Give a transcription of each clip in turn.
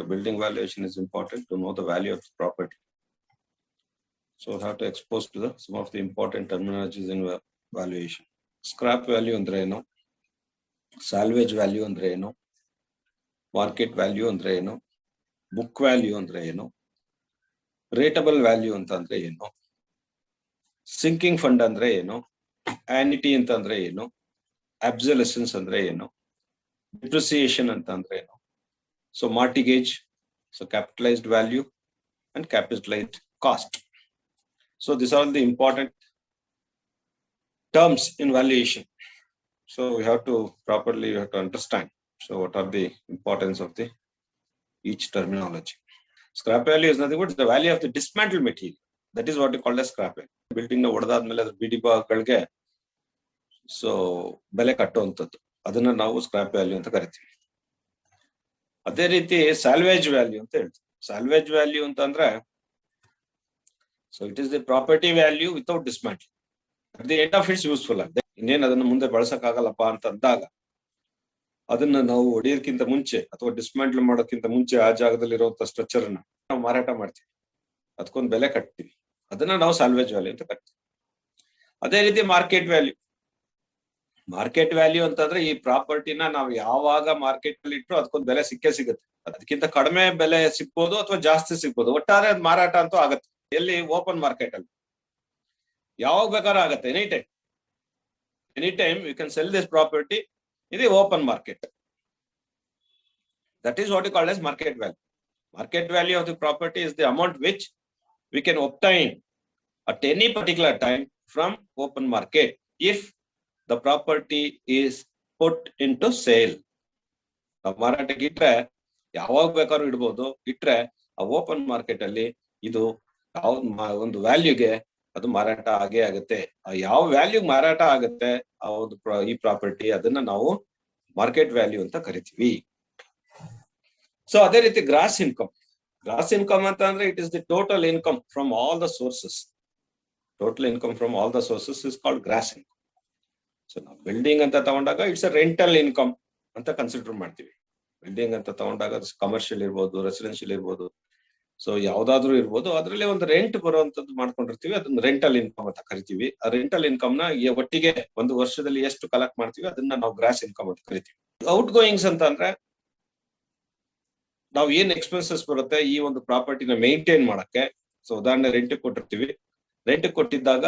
building valuation is important to know the value of the property. So we have to expose to some of the important terminologies in valuation. Scrap value andre eno, salvage value andre eno, market value andre eno, book value andre eno, rateable value antandre eno, sinking fund andre eno, annuity antandre eno, obsolescence andre eno, depreciation antandre eno. So mortgage, so capitalized value and capitalized cost. So these are the important terms in valuation. So we have to properly understand. So what are the importance of the each terminology? Scrap value is nothing but the value of the dismantled material. That is what we call as scrap value. Building na odadadmele adra ಬಿಡಿ ಭಾಗಗಳಿಗೆ so ಬೆಲೆ ಕಟ್ಟುವಂತದ್ದು ಅದನ್ನ ನಾವು scrap value ಅಂತ ಕರಿತೀವಿ. ಅದೇ ರೀತಿ salvage value ಅಂತ ಹೇಳ್ತೀವಿ. Salvage value ಅಂತಂದ್ರೆ so it is the property value without dismantling. At the end of its useful ಆಗಿದೆ. ಇನ್ನೇನು ಅದನ್ನು ಮುಂದೆ ಬಳಸಕ್ ಆಗಲ್ಲಪ್ಪ ಅಂತ ಅಂದಾಗ ಅದನ್ನ ನಾವು ಹೊಡೆಯೋದಕ್ಕಿಂತ ಮುಂಚೆ ಅಥವಾ ಡಿಸ್ಮ್ಯಾಂಟಲ್ ಮಾಡೋಕ್ಕಿಂತ ಮುಂಚೆ ಆ ಜಾಗದಲ್ಲಿ ಇರುವಂತ ಸ್ಟ್ರಕ್ಚರ್ ಅನ್ನ ನಾವು ಮಾರಾಟ ಮಾಡ್ತೀವಿ, ಅದಕ್ಕೊಂದು ಬೆಲೆ ಕಟ್ತೀವಿ, ಅದನ್ನ ನಾವು ಸಾಲ್ವೇಜ್ ವ್ಯಾಲ್ಯೂ ಅಂತ ಕಟ್ತೀವಿ. ಅದೇ ರೀತಿ ಮಾರ್ಕೆಟ್ ವ್ಯಾಲ್ಯೂ. ಮಾರ್ಕೆಟ್ ವ್ಯಾಲ್ಯೂ ಅಂತಂದ್ರೆ ಈ ಪ್ರಾಪರ್ಟಿನ ನಾವು ಯಾವಾಗ ಮಾರ್ಕೆಟ್ ಅಲ್ಲಿ ಇಟ್ಟರು ಅದಕ್ಕೊಂದು ಬೆಲೆ ಸಿಕ್ಕೇ ಸಿಗುತ್ತೆ. ಅದಕ್ಕಿಂತ ಕಡಿಮೆ ಬೆಲೆ ಸಿಗ್ಬೋದು ಅಥವಾ ಜಾಸ್ತಿ ಸಿಗ್ಬೋದು, ಒಟ್ಟಾರೆ ಅದು ಮಾರಾಟ ಅಂತೂ ಆಗತ್ತೆ. ಎಲ್ಲಿ? ಓಪನ್ ಮಾರ್ಕೆಟ್ ಅಲ್ಲಿ ಯಾವಾಗ ಬೇಕಾದ್ರೂ ಆಗತ್ತೆ. Any time you can sell this property in the open market. That is what we call as market value. Market value of the property is the amount which we can obtain at any particular time from open market if the property is put into sale. ಮಾರಾಟಕ್ಕೆ ಇಟ್ರೆ ಯಾವಾಗ ಬೇಕಾದ್ರೂ ಇಡಬಹುದು. ಇಟ್ರೆ ಆ open market ಅಲ್ಲಿ ಇದು ಯಾವ ಒಂದು ವ್ಯಾಲ್ಯೂಗೆ ಅದು ಮಾರಾಟ ಆಗೇ ಆಗುತ್ತೆ. ಯಾವ ವ್ಯಾಲ್ಯೂ ಮಾರಾಟ ಆಗುತ್ತೆ ಆ ಒಂದು ಈ ಪ್ರಾಪರ್ಟಿ, ಅದನ್ನ ನಾವು ಮಾರ್ಕೆಟ್ ವ್ಯಾಲ್ಯೂ ಅಂತ ಕರಿತೀವಿ. ಸೊ ಅದೇ ರೀತಿ ಗ್ರಾಸ್ ಇನ್ಕಮ್. ಗ್ರಾಸ್ ಇನ್ಕಮ್ ಅಂತ ಅಂದ್ರೆ it is the total income from all the sources. Total income from all the sources is called gross income. So ನಾವು ಬಿಲ್ಡಿಂಗ್ ಅಂತ ತಗೊಂಡಾಗ ಇಟ್ಸ್ ಅ ರೆಂಟಲ್ ಇನ್ಕಮ್ ಅಂತ ಕನ್ಸಿಡರ್ ಮಾಡ್ತೀವಿ. Building ಅಂತ ತಗೊಂಡಾಗ commercial ಇರ್ಬೋದು, ರೆಸಿಡೆನ್ಷಿಯಲ್ ಇರ್ಬೋದು, ಸೊ ಯಾವ್ದಾದ್ರು ಇರ್ಬೋದು, ಅದ್ರಲ್ಲಿ ಒಂದು ರೆಂಟ್ ಬರುವಂತದ್ದು ಮಾಡ್ಕೊಂಡಿರ್ತೀವಿ, ಅದನ್ನ ರೆಂಟಲ್ ಇನ್ಕಮ್ ಅಂತ ಕರಿತೀವಿ. ಆ ರೆಂಟಲ್ ಇನ್ಕಮ್ ನ ಒಟ್ಟಿಗೆ ಒಂದು ವರ್ಷದಲ್ಲಿ ಎಷ್ಟು ಕಲೆಕ್ಟ್ ಮಾಡ್ತೀವಿ ಅದನ್ನ ನಾವು ಗ್ರಾಸ್ ಇನ್ಕಮ್ ಅಂತ ಕರಿತೀವಿ. ಔಟ್ ಗೋಯಿಂಗ್ಸ್ ಅಂತ ಅಂದ್ರೆ ನಾವು ಏನ್ ಎಕ್ಸ್ಪೆನ್ಸಸ್ ಬರುತ್ತೆ ಈ ಒಂದು ಪ್ರಾಪರ್ಟಿನ ಮೇಂಟೈನ್ ಮಾಡಕ್ಕೆ. ಸೊ ಉದಾಹರಣೆ ರೆಂಟ್ ಕೊಟ್ಟಿರ್ತೀವಿ, ರೆಂಟ್ ಕೊಟ್ಟಿದ್ದಾಗ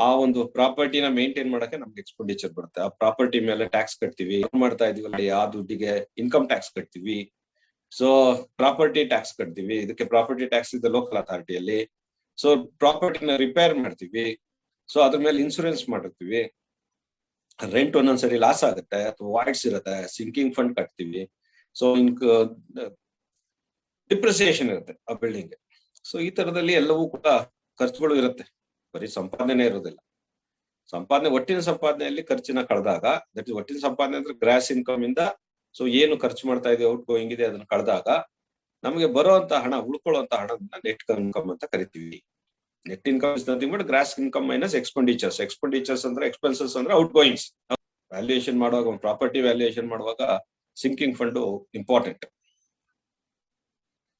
ಆ ಒಂದು ಪ್ರಾಪರ್ಟಿನ ಮೇಂಟೈನ್ ಮಾಡಕ್ಕೆ ನಮ್ಗೆ ಎಕ್ಸ್ಪೆಂಡಿಚರ್ ಬರುತ್ತೆ. ಆ ಪ್ರಾಪರ್ಟಿ ಮೇಲೆ ಟ್ಯಾಕ್ಸ್ ಕಟ್ತೀವಿ, ಮಾಡ್ತಾ ಇದೀವಲ್ಲ ಆ ದುಡ್ಡಿಗೆ ಇನ್ಕಮ್ ಟ್ಯಾಕ್ಸ್ ಕಟ್ತೀವಿ. ಸೊ ಪ್ರಾಪರ್ಟಿ ಟ್ಯಾಕ್ಸ್ ಕಟ್ತೀವಿ, ಇದಕ್ಕೆ ಪ್ರಾಪರ್ಟಿ ಟ್ಯಾಕ್ಸ್ ಇದೆ ಲೋಕಲ್ ಅಥಾರಿಟಿಯಲ್ಲಿ. ಸೊ ಪ್ರಾಪರ್ಟಿನ ರಿಪೇರ್ ಮಾಡ್ತೀವಿ, ಸೊ ಅದ್ರ ಮೇಲೆ ಇನ್ಸೂರೆನ್ಸ್ ಮಾಡಿರ್ತೀವಿ. ರೆಂಟ್ ಒಂದೊಂದ್ಸರಿ ಲಾಸ್ ಆಗುತ್ತೆ ಅಥವಾ ವಾಯ್ಡ್ಸ್ ಇರುತ್ತೆ, ಸಿಂಕಿಂಗ್ ಫಂಡ್ ಕಟ್ತೀವಿ. ಸೊ ಡಿಪ್ರಿಸಿಯೇಷನ್ ಇರುತ್ತೆ ಆ ಬಿಲ್ಡಿಂಗ್. ಸೊ ಈ ತರದಲ್ಲಿ ಎಲ್ಲವೂ ಕೂಡ ಖರ್ಚುಗಳು ಇರುತ್ತೆ, ಬರೀ ಸಂಪಾದನೆ ಇರೋದಿಲ್ಲ. ಸಂಪಾದನೆ, ಒಟ್ಟಿನ ಸಂಪಾದನೆಯಲ್ಲಿ ಖರ್ಚಿನ ಕಳೆದಾಗ, ದಟ್ ಇಸ್ ಒಟ್ಟಿನ ಸಂಪಾದನೆ ಅಂದ್ರೆ ಗ್ರಾಸ್ ಇನ್ಕಮ್ ಇಂದ ಸೊ ಏನು ಖರ್ಚು ಮಾಡ್ತಾ ಇದೀವಿ, ಔಟ್ ಗೋಯಿಂಗ್ ಇದೆ, ಅದನ್ನ ಕಳೆದಾಗ ನಮಗೆ ಬರುವಂತ ಹಣ, ಉಳ್ಕೊಳ್ಳುವಂತ ಹಣದಿಂದ ನೆಟ್ ಇನ್ಕಮ್ ಅಂತ ಕರಿತೀವಿ. Net income is nothing but gross income minus expenditures. Expenditures ಅಂದ್ರೆ ಎಕ್ಸ್ಪೆನ್ಸಸ್ ಅಂದ್ರೆ ಔಟ್ ಗೋಯಿಂಗ್ಸ್. ವ್ಯಾಲ್ಯೂಯೇಷನ್ ಮಾಡುವಾಗ, ಪ್ರಾಪರ್ಟಿ ವ್ಯಾಲ್ಯೂಯೇಷನ್ ಮಾಡುವಾಗ sinking fund important.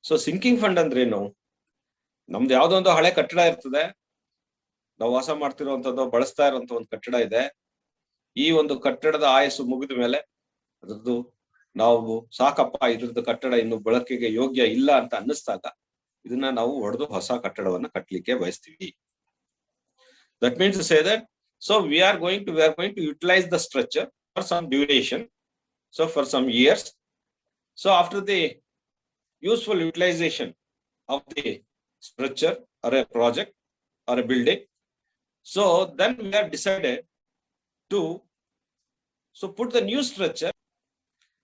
So sinking fund ಅಂದ್ರೆ ಏನು? ನಮ್ದು ಯಾವ್ದೋ ಒಂದು ಹಳೆ ಕಟ್ಟಡ ಇರ್ತದೆ, ನಾವು ವಾಸ ಮಾಡ್ತಿರೋಂಥದ್ದು, ಬಳಸ್ತಾ ಇರೋಂಥ ಒಂದು ಕಟ್ಟಡ ಇದೆ. ಈ ಒಂದು ಕಟ್ಟಡದ ಆಯಸ್ಸು ಮುಗಿದ ಮೇಲೆ ಅದ್ರದ್ದು ನಾವು ಸಾಕಪ್ಪ, ಇದ್ರದ್ದು ಕಟ್ಟಡ ಇನ್ನು ಬಳಕೆಗೆ ಯೋಗ್ಯ ಇಲ್ಲ ಅಂತ ಅನ್ನಿಸ್ದಾಗ ಇದನ್ನ ನಾವು ಹೊಡೆದು ಹೊಸ ಕಟ್ಟಡವನ್ನ ಕಟ್ಟಲಿಕ್ಕೆ ಬಯಸ್ತೀವಿ. That means to say that so we are going to utilize the structure for some duration, so for some years. So after the useful utilization of the structure or a project or a building, so then we have decided to put the new structure,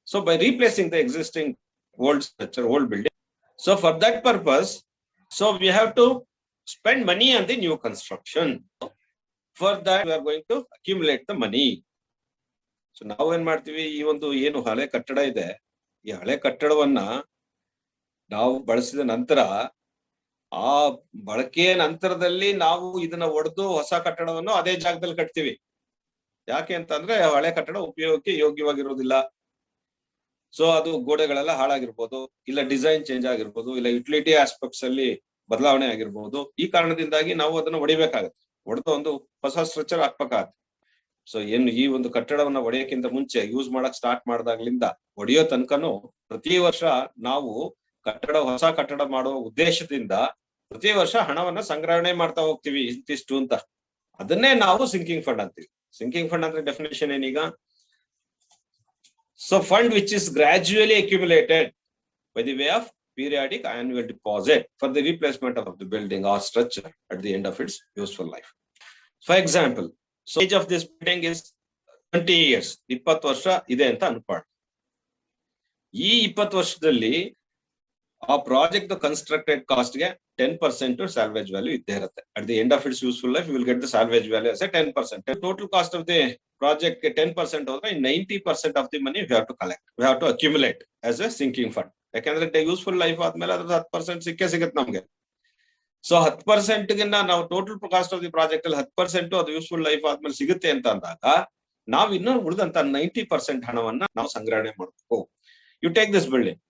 so by replacing the existing old structure, old building. So for that purpose, so we have to spend money on the new construction. For that we are going to accumulate the money. So now ಏನ್ ಮಾಡ್ತೀವಿ, ಈ ಒಂದು ಏನು ಹಳೆ ಕಟ್ಟಡ ಇದೆ, ಈ ಹಳೆ ಕಟ್ಟಡವನ್ನ ನಾವು ಬಳಸಿದ ನಂತರ ಆ ಬಳಕೆಯ ನಂತರದಲ್ಲಿ ನಾವು ಇದನ್ನ ಒಡೆದು ಹೊಸ ಕಟ್ಟಡವನ್ನು ಅದೇ ಜಾಗದಲ್ಲಿ ಕಟ್ತೀವಿ. ಯಾಕೆ ಅಂತಂದ್ರೆ ಹಳೆ ಕಟ್ಟಡ ಉಪಯೋಗಕ್ಕೆ ಯೋಗ್ಯವಾಗಿರುವುದಿಲ್ಲ. ಸೊ ಅದು ಗೋಡೆಗಳೆಲ್ಲ ಹಾಳಾಗಿರ್ಬೋದು, ಇಲ್ಲ ಡಿಸೈನ್ ಚೇಂಜ್ ಆಗಿರ್ಬೋದು, ಇಲ್ಲ ಯುಟಿಲಿಟಿ ಆಸ್ಪೆಕ್ಟ್ಸ್ ಅಲ್ಲಿ ಬದಲಾವಣೆ ಆಗಿರ್ಬೋದು. ಈ ಕಾರಣದಿಂದಾಗಿ ನಾವು ಅದನ್ನ ಹೊಡಿಬೇಕಾಗತ್ತೆ, ಹೊಡೆದು ಒಂದು ಹೊಸ ಸ್ಟ್ರಕ್ಚರ್ ಹಾಕ್ಬೇಕಾಗತ್ತೆ. ಸೊ ಏನು ಈ ಒಂದು ಕಟ್ಟಡವನ್ನ ಹೊಡೆಯಕ್ಕಿಂತ ಮುಂಚೆ ಯೂಸ್ ಮಾಡಕ್ ಸ್ಟಾರ್ಟ್ ಮಾಡಿದಾಗ್ಲಿಂದ ಹೊಡೆಯೋ ತನಕನು ಪ್ರತಿ ವರ್ಷ ನಾವು ಹೊಸ ಕಟ್ಟಡ ಮಾಡುವ ಉದ್ದೇಶದಿಂದ ಪ್ರತಿ ವರ್ಷ ಹಣವನ್ನ ಸಂಗ್ರಹಣೆ ಮಾಡ್ತಾ ಹೋಗ್ತೀವಿ ಇಂತಿಷ್ಟು ಅಂತ. ಅದನ್ನೇ ನಾವು ಸಿಂಕಿಂಗ್ ಫಂಡ್ ಅಂತೀವಿ. ಸಿಂಕಿಂಗ್ ಫಂಡ್ ಅಂದ್ರೆ ಡೆಫಿನೇಷನ್ ಏನೀಗ? So fund which is ಗ್ರಾಜುಯಲಿ accumulated by the way of periodic annual deposit for the replacement of the building or structure at the end of its useful life. For example, so age of this building is 20 years. 20 ವರ್ಷ ಇದೆ ಅಂತ ಅನ್ಕೊಳ್ಳಿ. ಈ 20 ವರ್ಷದಲ್ಲಿ ಆ project constructed cost ಗೆ 10% salvage value ಇದ್ದೇ ಇರುತ್ತೆ. At the end of its useful life, you will get the salvage value as a 10%. The total cost of the project 10% ಹೋದ್ರೆ 90% of the money we have to collect. We have to accumulate as a sinking fund. ಯಾಕಂದ್ರೆ useful life ಆದ್ಮೇಲೆ ಅದ್ರ 10% ಸಿಗುತ್ತೆ ನಮ್ಗೆ. So 10% ಗಿನ್ನ ನಾವು total cost of the project ಅಲ್ಲಿ 10% ಅದು useful life ಆದ್ಮೇಲೆ ಸಿಗುತ್ತೆ ಅಂತ ಅಂದಾಗ ನಾವು ಇನ್ನೂ ಉಳಿದಂತ 90% ಹಣವನ್ನ ನಾವು ಸಂಗ್ರಹಣೆ ಮಾಡಬೇಕು. You take this building.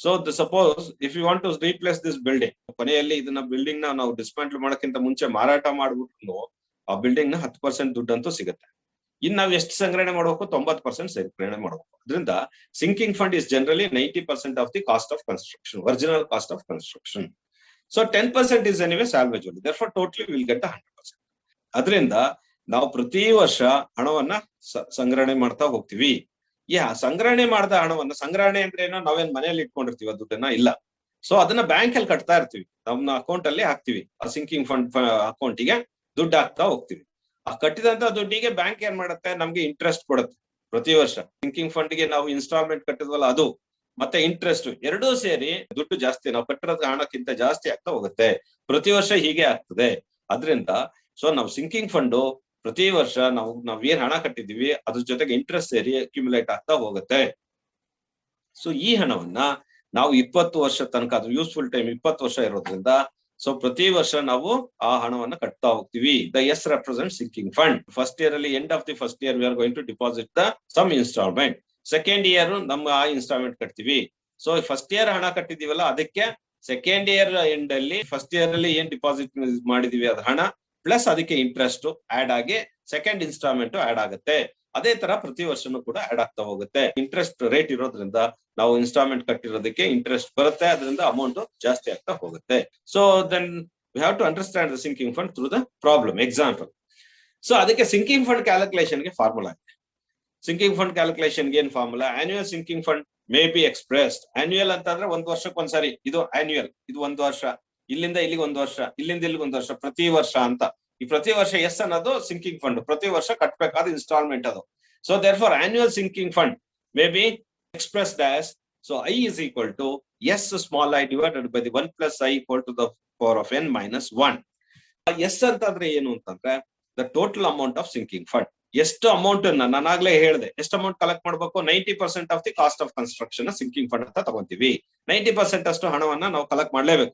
So suppose if you want to replace this building, ಕೊನೆಯಲ್ಲಿ ಇದನ್ನ ಬಿಲ್ಡಿಂಗ್ ನಾವು ಡಿಸ್ಮ್ಯಾಂಟಲ್ ಮಾಡೋಕ್ಕಿಂತ ಮುಂಚೆ ಮಾರಾಟ ಮಾಡ್ಬಿಟ್ಟು ಆ ಬಿಲ್ಡಿಂಗ್ ನ 10% ದುಡ್ಡಂತೂ ಸಿಗುತ್ತೆ. ಇನ್ನು ನಾವು ಎಷ್ಟು ಸಂಗ್ರಹಣೆ ಮಾಡಬೇಕು? 90% ಸಂಗ್ರಹಣೆ ಮಾಡಬೇಕು. ಅದರಿಂದ sinking fund is generally 90% of the cost of construction, original cost of construction. So 10% is anyway salvage only, therefore totally will get 100%. ಅದರಿಂದ ನಾವು ಪ್ರತಿ ವರ್ಷ ಹಣವನ್ನ ಸಂಗ್ರಹಣೆ ಮಾಡ್ತಾ ಹೋಗ್ತೀವಿ. ಸಂಗ್ರಹಣೆ ಮಾಡಿದ ಹಣವನ್ನ, ಸಂಗ್ರಹಣೆ ಅಂದ್ರೆ ಏನೋ ನಾವೇನ್ ಮನೆಯಲ್ಲಿ ಇಟ್ಕೊಂಡಿರ್ತೀವಿ ದುಡ್ಡನ್ನ, ಇಲ್ಲ. ಸೊ ಅದನ್ನ ಬ್ಯಾಂಕ್ ಅಲ್ಲಿ ಕಟ್ತಾ ಇರ್ತೀವಿ, ನಮ್ಮ ಅಕೌಂಟ್ ಅಲ್ಲಿ ಹಾಕ್ತಿವಿ. ಆ ಸಿಂಕಿಂಗ್ ಫಂಡ್ ಅಕೌಂಟಿಗೆ ದುಡ್ಡು ಹಾಕ್ತಾ ಹೋಗ್ತೀವಿ. ಆ ಕಟ್ಟಿದಂತ ದುಡ್ಡಿಗೆ ಬ್ಯಾಂಕ್ ಏನ್ ಮಾಡುತ್ತೆ? ನಮ್ಗೆ ಇಂಟ್ರೆಸ್ಟ್ ಕೊಡುತ್ತೆ ಪ್ರತಿ ವರ್ಷ. ಸಿಂಕಿಂಗ್ ಫಂಡ್ ಗೆ ನಾವು ಇನ್ಸ್ಟಾಲ್ಮೆಂಟ್ ಕಟ್ಟಿದ್ವಲ್ಲ ಅದು, ಮತ್ತೆ ಇಂಟ್ರೆಸ್ಟ್ ಎರಡೂ ಸೇರಿ ದುಡ್ಡು ಜಾಸ್ತಿ, ನಾವು ಕಟ್ಟಿರೋದ್ ಹಣಕ್ಕಿಂತ ಜಾಸ್ತಿ ಆಗ್ತಾ ಹೋಗುತ್ತೆ. ಪ್ರತಿ ವರ್ಷ ಹೀಗೆ ಆಗ್ತದೆ. ಅದರಿಂದ ಸೊ ನಾವು ಸಿಂಕಿಂಗ್ ಫಂಡ್ ಪ್ರತಿ ವರ್ಷ ನಾವ್ ಏನ್ ಹಣ ಕಟ್ಟಿದೀವಿ ಅದ್ರ ಜೊತೆಗೆ ಇಂಟ್ರೆಸ್ಟ್ ಸೇರಿ ಅಕ್ಯುಮುಲೇಟ್ ಆಗ್ತಾ ಹೋಗುತ್ತೆ. ಸೊ ಈ ಹಣವನ್ನ ನಾವು 20 ವರ್ಷ ತನಕ, ಅದು ಯೂಸ್ಫುಲ್ ಟೈಮ್ 20 ವರ್ಷ ಇರೋದ್ರಿಂದ ಸೊ ಪ್ರತಿ ವರ್ಷ ನಾವು ಆ ಹಣವನ್ನ ಕಟ್ತಾ ಹೋಗ್ತೀವಿ. The S represent sinking fund. First year ಅಲ್ಲಿ, end of the first year, we are going to deposit the sum instalment. Second year ನಮ್ಮ ಆ ಇನ್ಸ್ಟಾಲ್ಮೆಂಟ್ ಕಟ್ತೀವಿ. ಸೊ ಫಸ್ಟ್ ಇಯರ್ ಹಣ ಕಟ್ಟಿದೀವಲ್ಲ, ಅದಕ್ಕೆ ಸೆಕೆಂಡ್ ಇಯರ್ ಎಂಡ್ ಅಲ್ಲಿ ಫಸ್ಟ್ ಇಯರ್ ಅಲ್ಲಿ ಏನ್ deposit ಮಾಡಿದೀವಿ ಅದ ಹಣ ಪ್ಲಸ್ ಅದಕ್ಕೆ ಇಂಟ್ರೆಸ್ಟ್ ಆಡ್ ಆಗಿ ಸೆಕೆಂಡ್ ಇನ್ಸ್ಟಾಲ್ಮೆಂಟ್ ಆಡ್ ಆಗುತ್ತೆ. ಅದೇ ತರ ಪ್ರತಿ ವರ್ಷನೂ ಕೂಡ ಆಡ್ ಆಗ್ತಾ ಹೋಗುತ್ತೆ. ಇಂಟ್ರೆಸ್ಟ್ ರೇಟ್ ಇರೋದ್ರಿಂದ ನಾವು ಇನ್ಸ್ಟಾಲ್ಮೆಂಟ್ ಕಟ್ಟಿರೋದಕ್ಕೆ ಇಂಟ್ರೆಸ್ಟ್ ಬರುತ್ತೆ, ಅದರಿಂದ ಅಮೌಂಟ್ ಜಾಸ್ತಿ ಆಗ್ತಾ ಹೋಗುತ್ತೆ. So then we have to understand the sinking fund through the problem example. So ಅದಕ್ಕೆ ಸಿಂಕಿಂಗ್ ಫಂಡ್ ಕ್ಯಾಲ್ಕುಲೇಷನ್ ಗೆ ಫಾರ್ಮುಲಾ ಇದೆ. ಸಿಂಕಿಂಗ್ ಫಂಡ್ ಕ್ಯಾಲ್ಕುಲೇಷನ್ ಗೆ ಏನ್ formula? Annual sinking fund may be expressed. Annual ಅಂತಂದ್ರೆ ಒಂದ್ ವರ್ಷಕ್ಕೊಂದ್ಸರಿ, ಇದು ಆನ್ಯುವಲ್, ಇದು ಒಂದು ವರ್ಷ, ಇಲ್ಲಿಂದ ಇಲ್ಲಿಗೆ ಒಂದು ವರ್ಷ, ಇಲ್ಲಿಂದ ಇಲ್ಲಿಗೆ ಒಂದು ವರ್ಷ, ಪ್ರತಿ ವರ್ಷ ಅಂತ. ಈ ಪ್ರತಿ ವರ್ಷ ಎಸ್ ಅನ್ನೋದು ಸಿಂಕಿಂಗ್ ಫಂಡ್, ಪ್ರತಿ ವರ್ಷ ಕಟ್ಟಬೇಕಾದ ಇನ್ಸ್ಟಾಲ್ಮೆಂಟ್ ಅದು. So therefore annual sinking fund may be expressed as, so I is equal to S small I divided by the 1 plus I equal to the power of n minus 1. S ಅಂತಂದ್ರೆ ಏನು ಅಂತಂದ್ರೆ the total amount of sinking fund. ಎಷ್ಟು amount ನಾನಾಗ್ಲೇ ಹೇಳಿದೆ, ಎಷ್ಟು amount collect ಮಾಡ್ಬೇಕು? 90% of the cost of construction sinking fund ಅಂತ ತಗೊಂತೀವಿ. 90% ಅಷ್ಟು ಹಣವನ್ನ ನಾವು ಕಲೆಕ್ಟ್ ಮಾಡ್ಲೇಬೇಕು.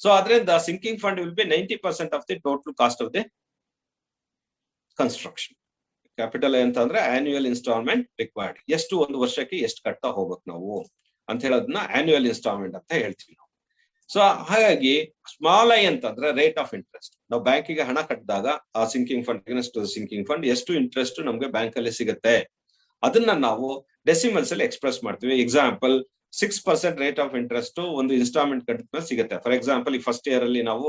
ಸೊ ಅದರಿಂದ sinking fund will be 90% of the total cost of the construction. Capital ಅಂತಂದ್ರೆ ಆನ್ಯುವಲ್ ಇನ್ಸ್ಟಾಲ್ಮೆಂಟ್ ರಿಕ್ವೈರ್ಡ್. ಎಷ್ಟು ಒಂದು ವರ್ಷಕ್ಕೆ ಎಷ್ಟು ಕಟ್ತಾ ಹೋಗ್ಬೇಕು ನಾವು ಅಂತ ಹೇಳೋದನ್ನ ಆನ್ಯುವಲ್ ಇನ್ಸ್ಟಾಲ್ಮೆಂಟ್ ಅಂತ ಹೇಳ್ತೀವಿ ನಾವು. ಸೊ ಹಾಗಾಗಿ ಸ್ಮಾಲ್ ಐ ಅಂತಂದ್ರೆ ರೇಟ್ ಆಫ್ ಇಂಟ್ರೆಸ್ಟ್. ನಾವು ಬ್ಯಾಂಕಿಗೆ ಹಣ ಕಟ್ಟಿದಾಗ ಆ ಸಿಂಕಿಂಗ್ ಫಂಡ್ ಎಷ್ಟು ಇಂಟ್ರೆಸ್ಟ್ ನಮ್ಗೆ ಬ್ಯಾಂಕ್ ಅಲ್ಲಿ ಸಿಗುತ್ತೆ ಅದನ್ನ ನಾವು ಡೆಸಿಮಲ್ಸ್ ಅಲ್ಲಿ ಎಕ್ಸ್ಪ್ರೆಸ್ ಮಾಡ್ತೀವಿ. ಎಕ್ಸಾಂಪಲ್ 6% ರೇಟ್ ಆಫ್ ಇಂಟ್ರೆಸ್ಟ್ ಒಂದು ಇನ್ಸ್ಟಾಲ್ಮೆಂಟ್ ಕಟ್ಟಿದ್ಮೇಲೆ ಸಿಗುತ್ತೆ. ಫಾರ್ ಎಕ್ಸಾಂಪಲ್ ಈ ಫಸ್ಟ್ ಇಯರ್ ಅಲ್ಲಿ ನಾವು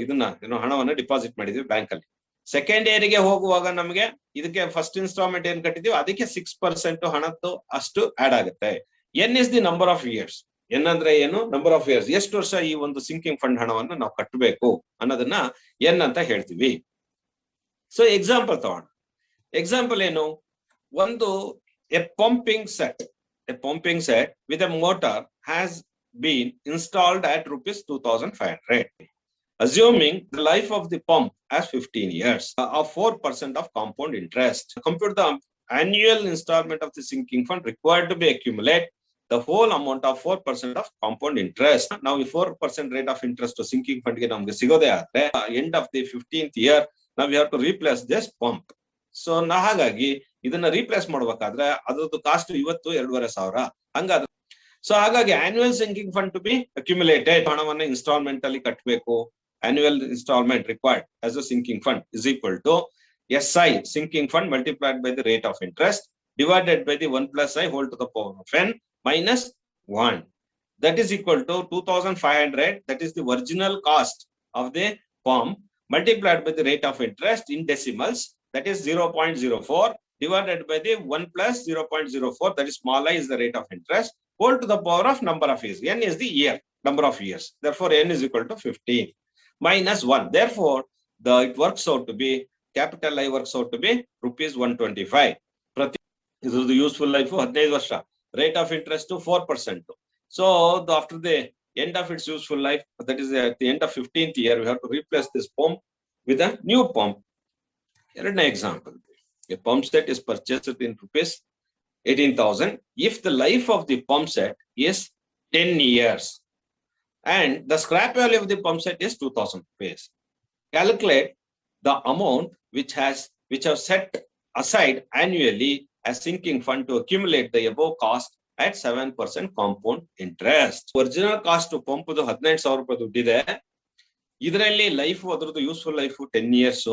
ಇದನ್ನ ಹಣವನ್ನ ಡಿಪಾಸಿಟ್ ಮಾಡಿದ್ವಿ ಬ್ಯಾಂಕ್ ಅಲ್ಲಿ. ಸೆಕೆಂಡ್ ಇಯರ್ ಗೆ ಹೋಗುವಾಗ ನಮಗೆ ಇದಕ್ಕೆ ಫಸ್ಟ್ ಇನ್ಸ್ಟಾಲ್ಮೆಂಟ್ ಏನ್ ಕಟ್ಟಿದೀವಿ ಅದಕ್ಕೆ 6% ಹಣದ್ದು ಅಷ್ಟು ಆಡ್ ಆಗುತ್ತೆ. N is the number of years. N ಅಂದ್ರೆ ಏನು? Number of years. ಎಷ್ಟು ವರ್ಷ ಈ ಒಂದು ಸಿಂಕಿಂಗ್ ಫಂಡ್ ಹಣವನ್ನು ನಾವು ಕಟ್ಟಬೇಕು ಅನ್ನೋದನ್ನ ಎನ್ ಅಂತ ಹೇಳ್ತೀವಿ. ಸೊ ಎಕ್ಸಾಂಪಲ್ ತಗೋಣ. ಎಕ್ಸಾಂಪಲ್ ಏನು? ಒಂದು A pumping set with a motor has been installed at rupees 2,500. Assuming the life of the pump as 15 years of 4% of compound interest. Compute the annual installment of the sinking fund required to be accumulate the whole amount of 4% of compound interest. Now, the 4% rate of interest to sinking fund ge namge sigode aadre end of the 15th year, now we have to replace this pump. So, hagagi ಇದನ್ನ replace ಮಾಡ್ಬೇಕಾದ್ರೆ ಅದ್ರದ್ದು cost ಇವತ್ತು 2,500 ಹಂಗಾದ್ರೆ so ಹಾಗಾಗಿ annual sinking fund to be accumulated ಹಣವನ್ನ instalment ಅಲ್ಲಿ ಕಟ್ಟಬೇಕು. Annual instalment required as a sinking fund is equal to SI sinking fund multiplied by the rate of interest divided by the 1 plus I whole to the power of n minus 1. That is equal to 2,500. That is the original cost of the pump multiplied by the rate of interest in decimals. That is 0.04 divided by the 1 plus 0.04. That is small I is the rate of interest whole to the power of number of years. N is the year, number of years. Therefore, n is equal to 15 minus 1. Therefore, it works out to be capital I works out to be rupees 125. This is the useful life of 15 varsha. Rate of interest to 4%. So after the end of its useful life, that is at the end of 15th year, we have to replace this pump with a new pump. Here an example. A pump set is purchased in rupees 18,000. If the life of the pump set is 10 years and the scrap value of the pump set is 2,000 rupees. Calculate the amount which are set aside annually as sinking fund to accumulate the above cost at 7% compound interest. Original cost to pump 15,000 ರೂಪಾಯಿ ದುಡ್ಡಿದೆ. ಇದರಲ್ಲಿ life ಅದರದ್ದು useful life 10 years.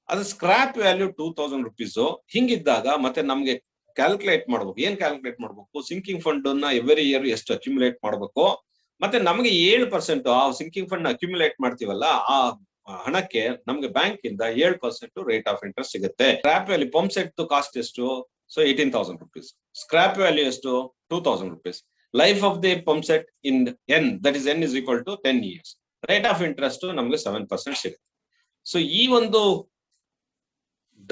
ಅದು scrap value 2,000 rupees. ಹಿಂಗಿದ್ದಾಗ ಮತ್ತೆ ನಮ್ಗೆ calculate ಮಾಡ್ಬೇಕು. ಏನ್ ಕ್ಯಾಲ್ಕುಲೇಟ್ ಮಾಡ್ಬೇಕು? ಸಿಂಕಿಂಗ್ ಫಂಡ್ ಅನ್ನ ಎವ್ರಿ ಇಯರ್ ಎಷ್ಟು ಅಕ್ಯುಮುಲೇಟ್ ಮಾಡ್ಬೇಕು, ಮತ್ತೆ ನಮ್ಗೆ 7% ಆ ಸಿಂಕಿಂಗ್ ಫಂಡ್ ಅಕ್ಯುಮುಲೇಟ್ ಮಾಡ್ತೀವಲ್ಲ ಆ ಹಣಕ್ಕೆ ನಮ್ಗೆ ಬ್ಯಾಂಕ್ ಇಂದ 7% ರೇಟ್ ಆಫ್ ಇಂಟ್ರೆಸ್ಟ್ ಸಿಗುತ್ತೆ. Scrap value pump set cost ಎಷ್ಟು? So 18,000 rupees. ಸ್ಕ್ರಾಪ್ ವ್ಯಾಲ್ಯೂ ಎಷ್ಟು? 2,000 rupees. Life of the pump set in n, that is n is equal to 10 years. Rate of interest ನಮ್ಗೆ 7% ಸಿಗುತ್ತೆ. So ಈ ಒಂದು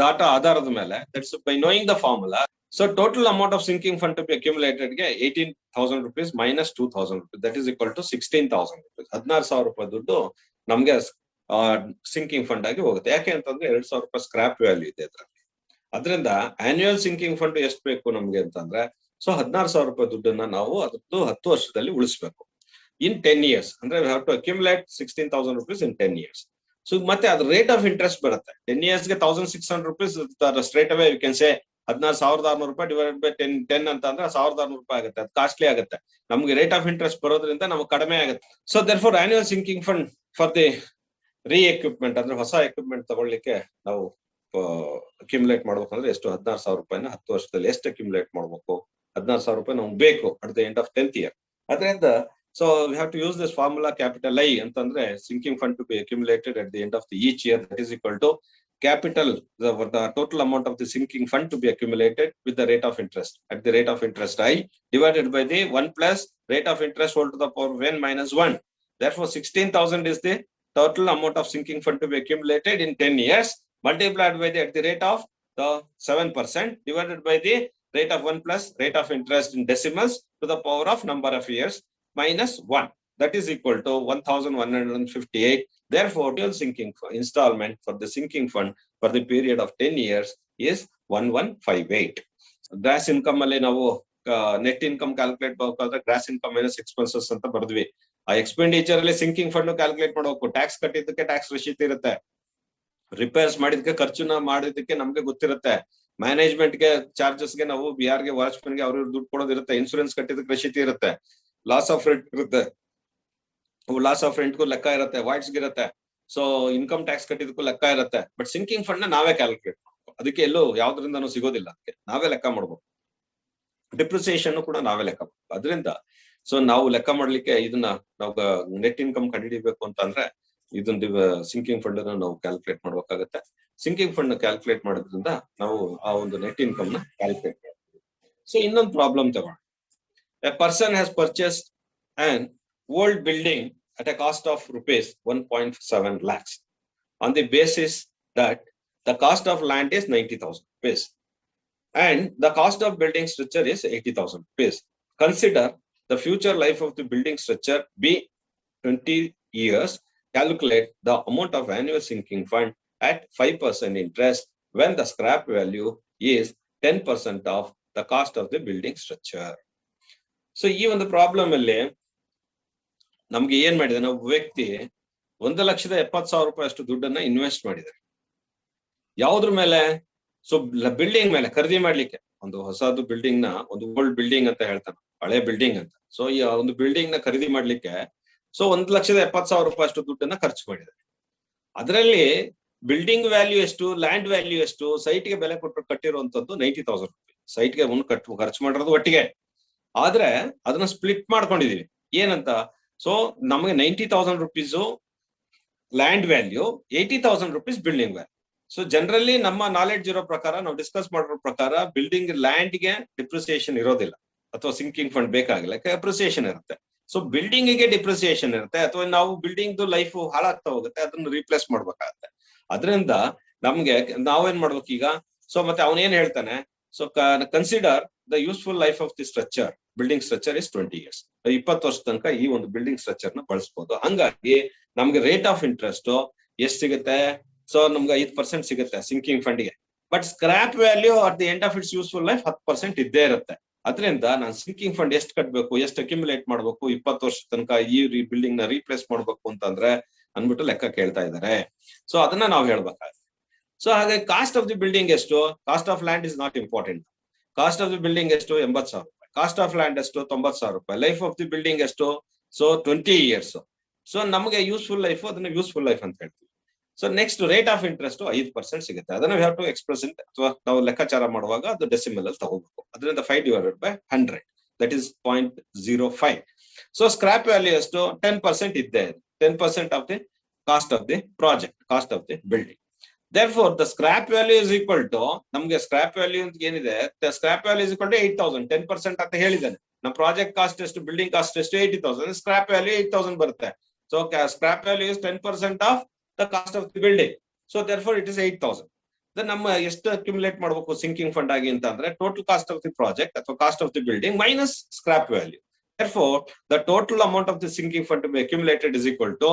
data ಆಧಾರದ ಮೇಲೆ, that's by knowing the formula. So total amount of sinking fund to be accumulated ಗೆ 18,000 rupees minus 2,000 rupees, that is equal to 16,000 rupees. 16,000 ರೂಪಾಯಿ ದುಡ್ಡು ನಮ್ಗೆ ಸಿಂಕಿಂಗ್ ಫಂಡ್ ಆಗಿ ಹೋಗುತ್ತೆ. ಯಾಕೆ ಅಂತಂದ್ರೆ 2,000 ರೂಪಾಯಿ ಸ್ಕ್ರಾಪ್ ವ್ಯಾಲ್ಯೂ ಇದೆ ಅದ್ರಲ್ಲಿ. ಅದರಿಂದ ಆನ್ಯುವಲ್ ಸಿಂಕಿಂಗ್ ಫಂಡ್ ಎಷ್ಟು ಬೇಕು ನಮ್ಗೆ ಅಂತಂದ್ರೆ, ಸೊ 16,000 ರೂಪಾಯಿ ದುಡ್ಡನ್ನ ನಾವು ಅದ್ರದ್ದು 10 ವರ್ಷದಲ್ಲಿ ಉಳಿಸ್ಬೇಕು. ಇನ್ 10 years ಅಂದ್ರೆ we have to accumulate 16,000 rupees in 10 years. So ಮತ್ತೆ ಅದ್ರ ರೇಟ್ ಆಫ್ ಇಂಟ್ರೆಸ್ಟ್ ಬರುತ್ತೆ. 10 years ಗೆ 1,600 rupees straight away you can say 16,600 ರೂಪಾಯಿ ಡಿವೈಡೆಡ್ ಬೈ 10 ಅಂತ ಅಂದ್ರೆ 1,600 ರೂಪಾಯಿ ಆಗುತ್ತೆ. ಅದು ಕಾಸ್ಟ್ಲಿ ಆಗುತ್ತೆ. ನಮ್ಗೆ ರೇಟ್ ಆಫ್ ಇಂಟ್ರೆಸ್ಟ್ ಬರೋದ್ರಿಂದ ನಮ್ಗೆ ಕಡಿಮೆ ಆಗುತ್ತೆ. So therefore annual sinking fund for the reequipment ಅಂದ್ರೆ ಹೊಸ ಎಕ್ವಿಪ್ಮೆಂಟ್ ತಗೊಳ್ಳಿಕ್ಕೆ ನಾವು ಅಕ್ಯುಮುಲೇಟ್ ಮಾಡ್ಬೇಕಂದ್ರೆ ಎಷ್ಟು? 16,000 ರೂಪಾಯಿನ 10 ವರ್ಷದಲ್ಲಿ ಎಷ್ಟು ಅಕ್ಯುಮುಲೇಟ್ ಮಾಡ್ಬೇಕು? 16,000 ರೂಪಾಯಿ ನಮ್ಗೆ ಬೇಕು at the end of 10th year. ಅದರಿಂದ so we have to use this formula capital I ಅಂತಂದ್ರೆ sinking fund to be accumulated at the end of the each year, that is equal to capital the total amount of the sinking fund to be accumulated with the rate of interest at the rate of interest I divided by the 1 plus rate of interest whole to the power of n minus 1. Therefore 16,000 is the total amount of sinking fund to be accumulated in 10 years multiplied by the at the rate of the 7% divided by the rate of 1 plus rate of interest in decimals to the power of number of years minus 1. That is equal to 1,158. Therefore, total sinking installment for the sinking fund for the period of 10 years is 1,158. Gross income ಅಲ್ಲಿ ನಾವು net income calculate ಮಾಡಬೇಕಾದ್ರೆ gross income minus expenses ಅಂತ ಬರ್ದ್ವಿ. ಆ expenditure ಅಲ್ಲಿ sinking fund calculate ಮಾಡಬೇಕು. Tax ಕಟ್ಟಿದ್ದಕ್ಕೆ tax ರಶೀಟ್ ಇರುತ್ತೆ, repairs ಮಾಡಿದಕ್ಕೆ ಖರ್ಚುನ ಮಾಡಿದಕ್ಕೆ ನಮ್ಗೆ ಗೊತ್ತಿರುತ್ತೆ, ಮ್ಯಾನೇಜ್ಮೆಂಟ್ ಗೆ ಚಾರ್ಜಸ್ ಗೆ ನಾವು ಬಿಆರ್ ಗೆ ವಾಚ್ಮನ್ ಗೆ ಅವ್ರ ದುಡ್ಡು ಕೊಡೋದಿರುತ್ತೆ, ಇನ್ಸೂರೆನ್ಸ್ ಕಟ್ಟಿದಕ್ಕೆ ರಶೀತಿ ಇರುತ್ತೆ, ಲಾಸ್ ಆಫ್ ರೆಂಟ್ ಇರುತ್ತೆ, ಲಾಸ್ ಆಫ್ ರೆಂಟ್ಗೂ ಲೆಕ್ಕ ಇರುತ್ತೆ, ವಾಯ್ಡ್ಸ್ ಇರುತ್ತೆ, ಸೊ ಇನ್ಕಮ್ ಟ್ಯಾಕ್ಸ್ ಕಟ್ಟಿದಕ್ಕೂ ಲೆಕ್ಕ ಇರುತ್ತೆ. ಬಟ್ ಸಿಂಕಿಂಗ್ ಫಂಡ್ ನ ನಾವೇ ಕ್ಯಾಲ್ಕುಲೇಟ್ ಮಾಡ್ಬೇಕು. ಅದಕ್ಕೆ ಎಲ್ಲೂ ಯಾವ್ದ್ರಿಂದನೂ ಸಿಗೋದಿಲ್ಲ, ಅದಕ್ಕೆ ನಾವೇ ಲೆಕ್ಕ ಮಾಡ್ಬೇಕು. ಡಿಪ್ರಿಸಿಯೇಷನ್ ಕೂಡ ನಾವೇ ಲೆಕ್ಕ ಮಾಡ್ಬೇಕು. ಅದರಿಂದ ಸೊ ನಾವು ಲೆಕ್ಕ ಮಾಡ್ಲಿಕ್ಕೆ ಇದನ್ನ ನಾವು ನೆಟ್ ಇನ್ಕಮ್ ಕಂಡುಹಿಡಿಬೇಕು ಅಂತಂದ್ರೆ ಇದನ್ನ ಸಿಂಕಿಂಗ್ ಫಂಡ್ ನಾವು ಕ್ಯಾಲ್ಕುಲೇಟ್ ಮಾಡ್ಬೇಕಾಗತ್ತೆ. ಸಿಂಕಿಂಗ್ ಫಂಡ್ ಕ್ಯಾಲ್ಕುಲೇಟ್ ಮಾಡೋದ್ರಿಂದ ನಾವು ಆ ಒಂದು ನೆಟ್ ಇನ್ಕಮ್ ನ ಕ್ಯಾಲ್ಕುಲೇಟ್ ಮಾಡ್ತೀವಿ. ಸೊ ಇನ್ನೊಂದು ಪ್ರಾಬ್ಲಮ್ ತಗೋಣ. A person has purchased an old building at a cost of rupees 1.7 lakhs on the basis that the cost of land is 90,000 rupees and the cost of building structure is 80,000 rupees. Consider the future life of the building structure be 20 years. Calculate the amount of annual sinking fund at 5% interest when the scrap value is 10% of the cost of the building structure. So ಈ ಒಂದು problem ಅಲ್ಲಿ ನಮ್ಗೆ ಏನ್ ಮಾಡಿದೆ, ನಾವು ವ್ಯಕ್ತಿ 1,70,000 ರೂಪಾಯಿ ಅಷ್ಟು ದುಡ್ಡನ್ನ ಇನ್ವೆಸ್ಟ್ ಮಾಡಿದ್ದಾರೆ. ಯಾವ್ದ್ರ ಮೇಲೆ? ಸೊ ಬಿಲ್ಡಿಂಗ್ ಮೇಲೆ ಖರೀದಿ ಮಾಡ್ಲಿಕ್ಕೆ, ಒಂದು ಹೊಸದು ಬಿಲ್ಡಿಂಗ್ ನ, ಒಂದು ಓಲ್ಡ್ ಬಿಲ್ಡಿಂಗ್ ಅಂತ ಹೇಳ್ತಾನೆ, ಹಳೆ ಬಿಲ್ಡಿಂಗ್ ಅಂತ. ಸೊ ಈ ಒಂದು ಬಿಲ್ಡಿಂಗ್ ನ ಖರೀದಿ ಮಾಡ್ಲಿಕ್ಕೆ ಸೊ 1,70,000 ರೂಪಾಯಿ ಅಷ್ಟು ದುಡ್ಡನ್ನ ಖರ್ಚು ಮಾಡಿದೆ. ಅದರಲ್ಲಿ ಬಿಲ್ಡಿಂಗ್ ವ್ಯಾಲ್ಯೂ ಎಷ್ಟು, ಲ್ಯಾಂಡ್ ವ್ಯಾಲ್ಯೂ ಎಷ್ಟು, ಸೈಟ್ಗೆ ಬೆಲೆ ಕೊಟ್ಟು ಕಟ್ಟಿರುವಂತದ್ದು 90,000 ರೂಪಾಯಿ. ಸೈಟ್ಗೆ ಖರ್ಚು ಮಾಡಿರೋದು ಒಟ್ಟಿಗೆ, ಆದ್ರೆ ಅದನ್ನ ಸ್ಪ್ಲಿಟ್ ಮಾಡ್ಕೊಂಡಿದೀವಿ. ಏನಂತ? ಸೊ ನಮಗೆ 90,000 rupees land value, 80,000 rupees building value. So generally ನಮ್ಮ ನಾಲೆಡ್ಜ್ ಇರೋ ಪ್ರಕಾರ, ನಾವು ಡಿಸ್ಕಸ್ ಮಾಡಿರೋ ಪ್ರಕಾರ, ಬಿಲ್ಡಿಂಗ್ ಲ್ಯಾಂಡ್ಗೆ ಡಿಪ್ರಿಸಿಯೇಷನ್ ಇರೋದಿಲ್ಲ, ಅಥವಾ ಸಿಂಕಿಂಗ್ ಫಂಡ್ ಬೇಕಾಗಿಲ್ಲ, ಅಪ್ರಿಸಿಯೇಷನ್ ಇರುತ್ತೆ. ಸೊ ಬಿಲ್ಡಿಂಗ್ ಗೆ ಡಿಪ್ರಿಸಿಯೇಷನ್ ಇರುತ್ತೆ, ಅಥವಾ ನಾವು ಬಿಲ್ಡಿಂಗ್ ಲೈಫ್ ಹಾಳಾಗ್ತಾ ಹೋಗುತ್ತೆ, ಅದನ್ನ ರೀಪ್ಲೇಸ್ ಮಾಡ್ಬೇಕಾಗತ್ತೆ. ಅದರಿಂದ ನಮ್ಗೆ ನಾವೇನ್ ಮಾಡ್ಬೇಕು ಈಗ? ಸೊ ಮತ್ತೆ ಅವನೇನ್ ಹೇಳ್ತಾನೆ? So consider the useful life of the structure. Building structure is 20 years. 20 ವರ್ಷ ತನಕ ಈ ಒಂದು ಬಿಲ್ಡಿಂಗ್ ಸ್ಟ್ರಕ್ಚರ್ ನ ಬಳಸಬಹುದು. ಹಂಗಾಗಿ ನಮ್ಗೆ ರೇಟ್ ಆಫ್ ಇಂಟ್ರೆಸ್ಟ್ ಎಷ್ಟು ಸಿಗುತ್ತೆ? ಸೊ ನಮ್ಗೆ 5% ಸಿಗುತ್ತೆ ಸಿಂಕಿಂಗ್ ಫಂಡ್ ಗೆ. But scrap value at the end of it's useful life 10% ಇದ್ದೇ ಇರುತ್ತೆ. ಅದರಿಂದ ನಾನು ಸಿಂಕಿಂಗ್ ಫಂಡ್ ಎಷ್ಟು ಕಟ್ಟಬೇಕು, ಎಷ್ಟು ಅಕ್ಯುಮುಲೇಟ್ ಮಾಡ್ಬೇಕು 20 ವರ್ಷ ತನಕ ಈ ಬಿಲ್ಡಿಂಗ್ ನ ರೀಪ್ಲೇಸ್ ಮಾಡ್ಬೇಕು ಅಂತಂದ್ರೆ ಅನ್ಬಿಟ್ಟು ಲೆಕ್ಕ ಕೇಳ್ತಾ ಇದ್ದಾರೆ. ಸೊ ಅದನ್ನ ನಾವು ಹೇಳ್ಬೇಕಾಗುತ್ತೆ. ಸೊ ಹಾಗೆ ಕಾಸ್ಟ್ ಆಫ್ ದಿ ಬಿಲ್ಡಿಂಗ್ ಎಷ್ಟು? Cost of land is not important. Cost of the building ಎಷ್ಟು? 80,000 ರೂಪಾಯಿ. ಕಾಸ್ಟ್ ಆಫ್ ಲ್ಯಾಂಡ್ ಎಷ್ಟು? 90,000 ರೂಪಾಯಿ. ಲೈಫ್ ಆಫ್ ದಿ ಬಿಲ್ಡಿಂಗ್ ಎಷ್ಟು? So 20 years. ಸೊ ನಮಗೆ ಯೂಸ್ಫುಲ್ ಲೈಫ್, ಅದನ್ನ ಯೂಸ್ಫುಲ್ ಲೈಫ್ ಅಂತ ಹೇಳ್ತೀವಿ. So next rate of interest 5% ಸಿಗುತ್ತೆ. ಅದನ್ನ ಹ್ಯಾವ್ ಟು ಎಕ್ಸ್ಪ್ರೆಸ್ ಅಥವಾ ನಾವು ಲೆಕ್ಕಾಚಾರ ಮಾಡುವಾಗ ಅದು ಡೆಸಿಮಲ್ ಅಲ್ಲಿ ತಗೋಬೇಕು. ಅದರಿಂದ 5/100 that is 0.05. So scrap value ಎಷ್ಟು? 10% ಇದ್ದೇ ಇದೆ. 10% of the cost of the project, cost of the building. Therefore, the scrap value is equal to, ನಮ್ಗೆ ಸ್ಕ್ರಾಪ್ ವ್ಯಾಲ್ಯೂ ಅಂತ ಏನಿದೆ, scrap value is equal to 8,000. 10% ಅಂತ ಹೇಳಿದ್ದಾನೆ. ನಮ್ಮ ಪ್ರಾಜೆಕ್ಟ್ ಕಾಸ್ಟ್ ಎಷ್ಟು, ಬಿಲ್ಡಿಂಗ್ ಕಾಸ್ಟ್ ಎಷ್ಟು? 80,000. ಸ್ಕ್ರಾಪ್ ವ್ಯಾಲ್ಯೂ 8,000 ಬರುತ್ತೆ. So scrap value is 10% of the cost of the building. So therefore it is 8,000. Then ನಮ್ಮ ಎಷ್ಟು ಅಕ್ಯುಮುಲೇಟ್ ಮಾಡಬೇಕು ಸಿಂಕಿಂಗ್ ಫಂಡ್ ಆಗಿ ಅಂತ ಅಂದ್ರೆ, total cost of the project ಅಥವಾ cost of the building minus scrap value. Therefore, the total amount of the sinking fund to be accumulated is equal to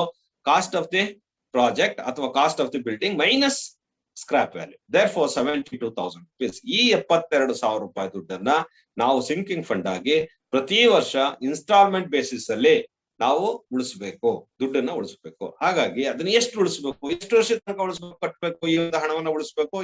cost of the project ಅಥವಾ cost of the building minus scrap value. Therefore 72,000 rupees. ಈ 72,000 ರೂಪಾಯಿ ದುಡ್ಡನ್ನ ನಾವು sinking fund ಆಗಿ ಪ್ರತಿ ವರ್ಷ instalment basis ಅಲ್ಲಿ ನಾವು ಉಳಿಸ್ಬೇಕು, ದುಡ್ಡನ್ನ ಉಳಿಸ್ಬೇಕು. ಹಾಗಾಗಿ ಅದನ್ನ ಎಷ್ಟು ಉಳಿಸ್ಬೇಕು, ಎಷ್ಟು ವರ್ಷದ ತನಕ ಉಳಿಸ್ಬೇಕು, ಕಟ್ಟಬೇಕು, ಈ ಒಂದು ಹಣವನ್ನ ಉಳಿಸ್ಬೇಕು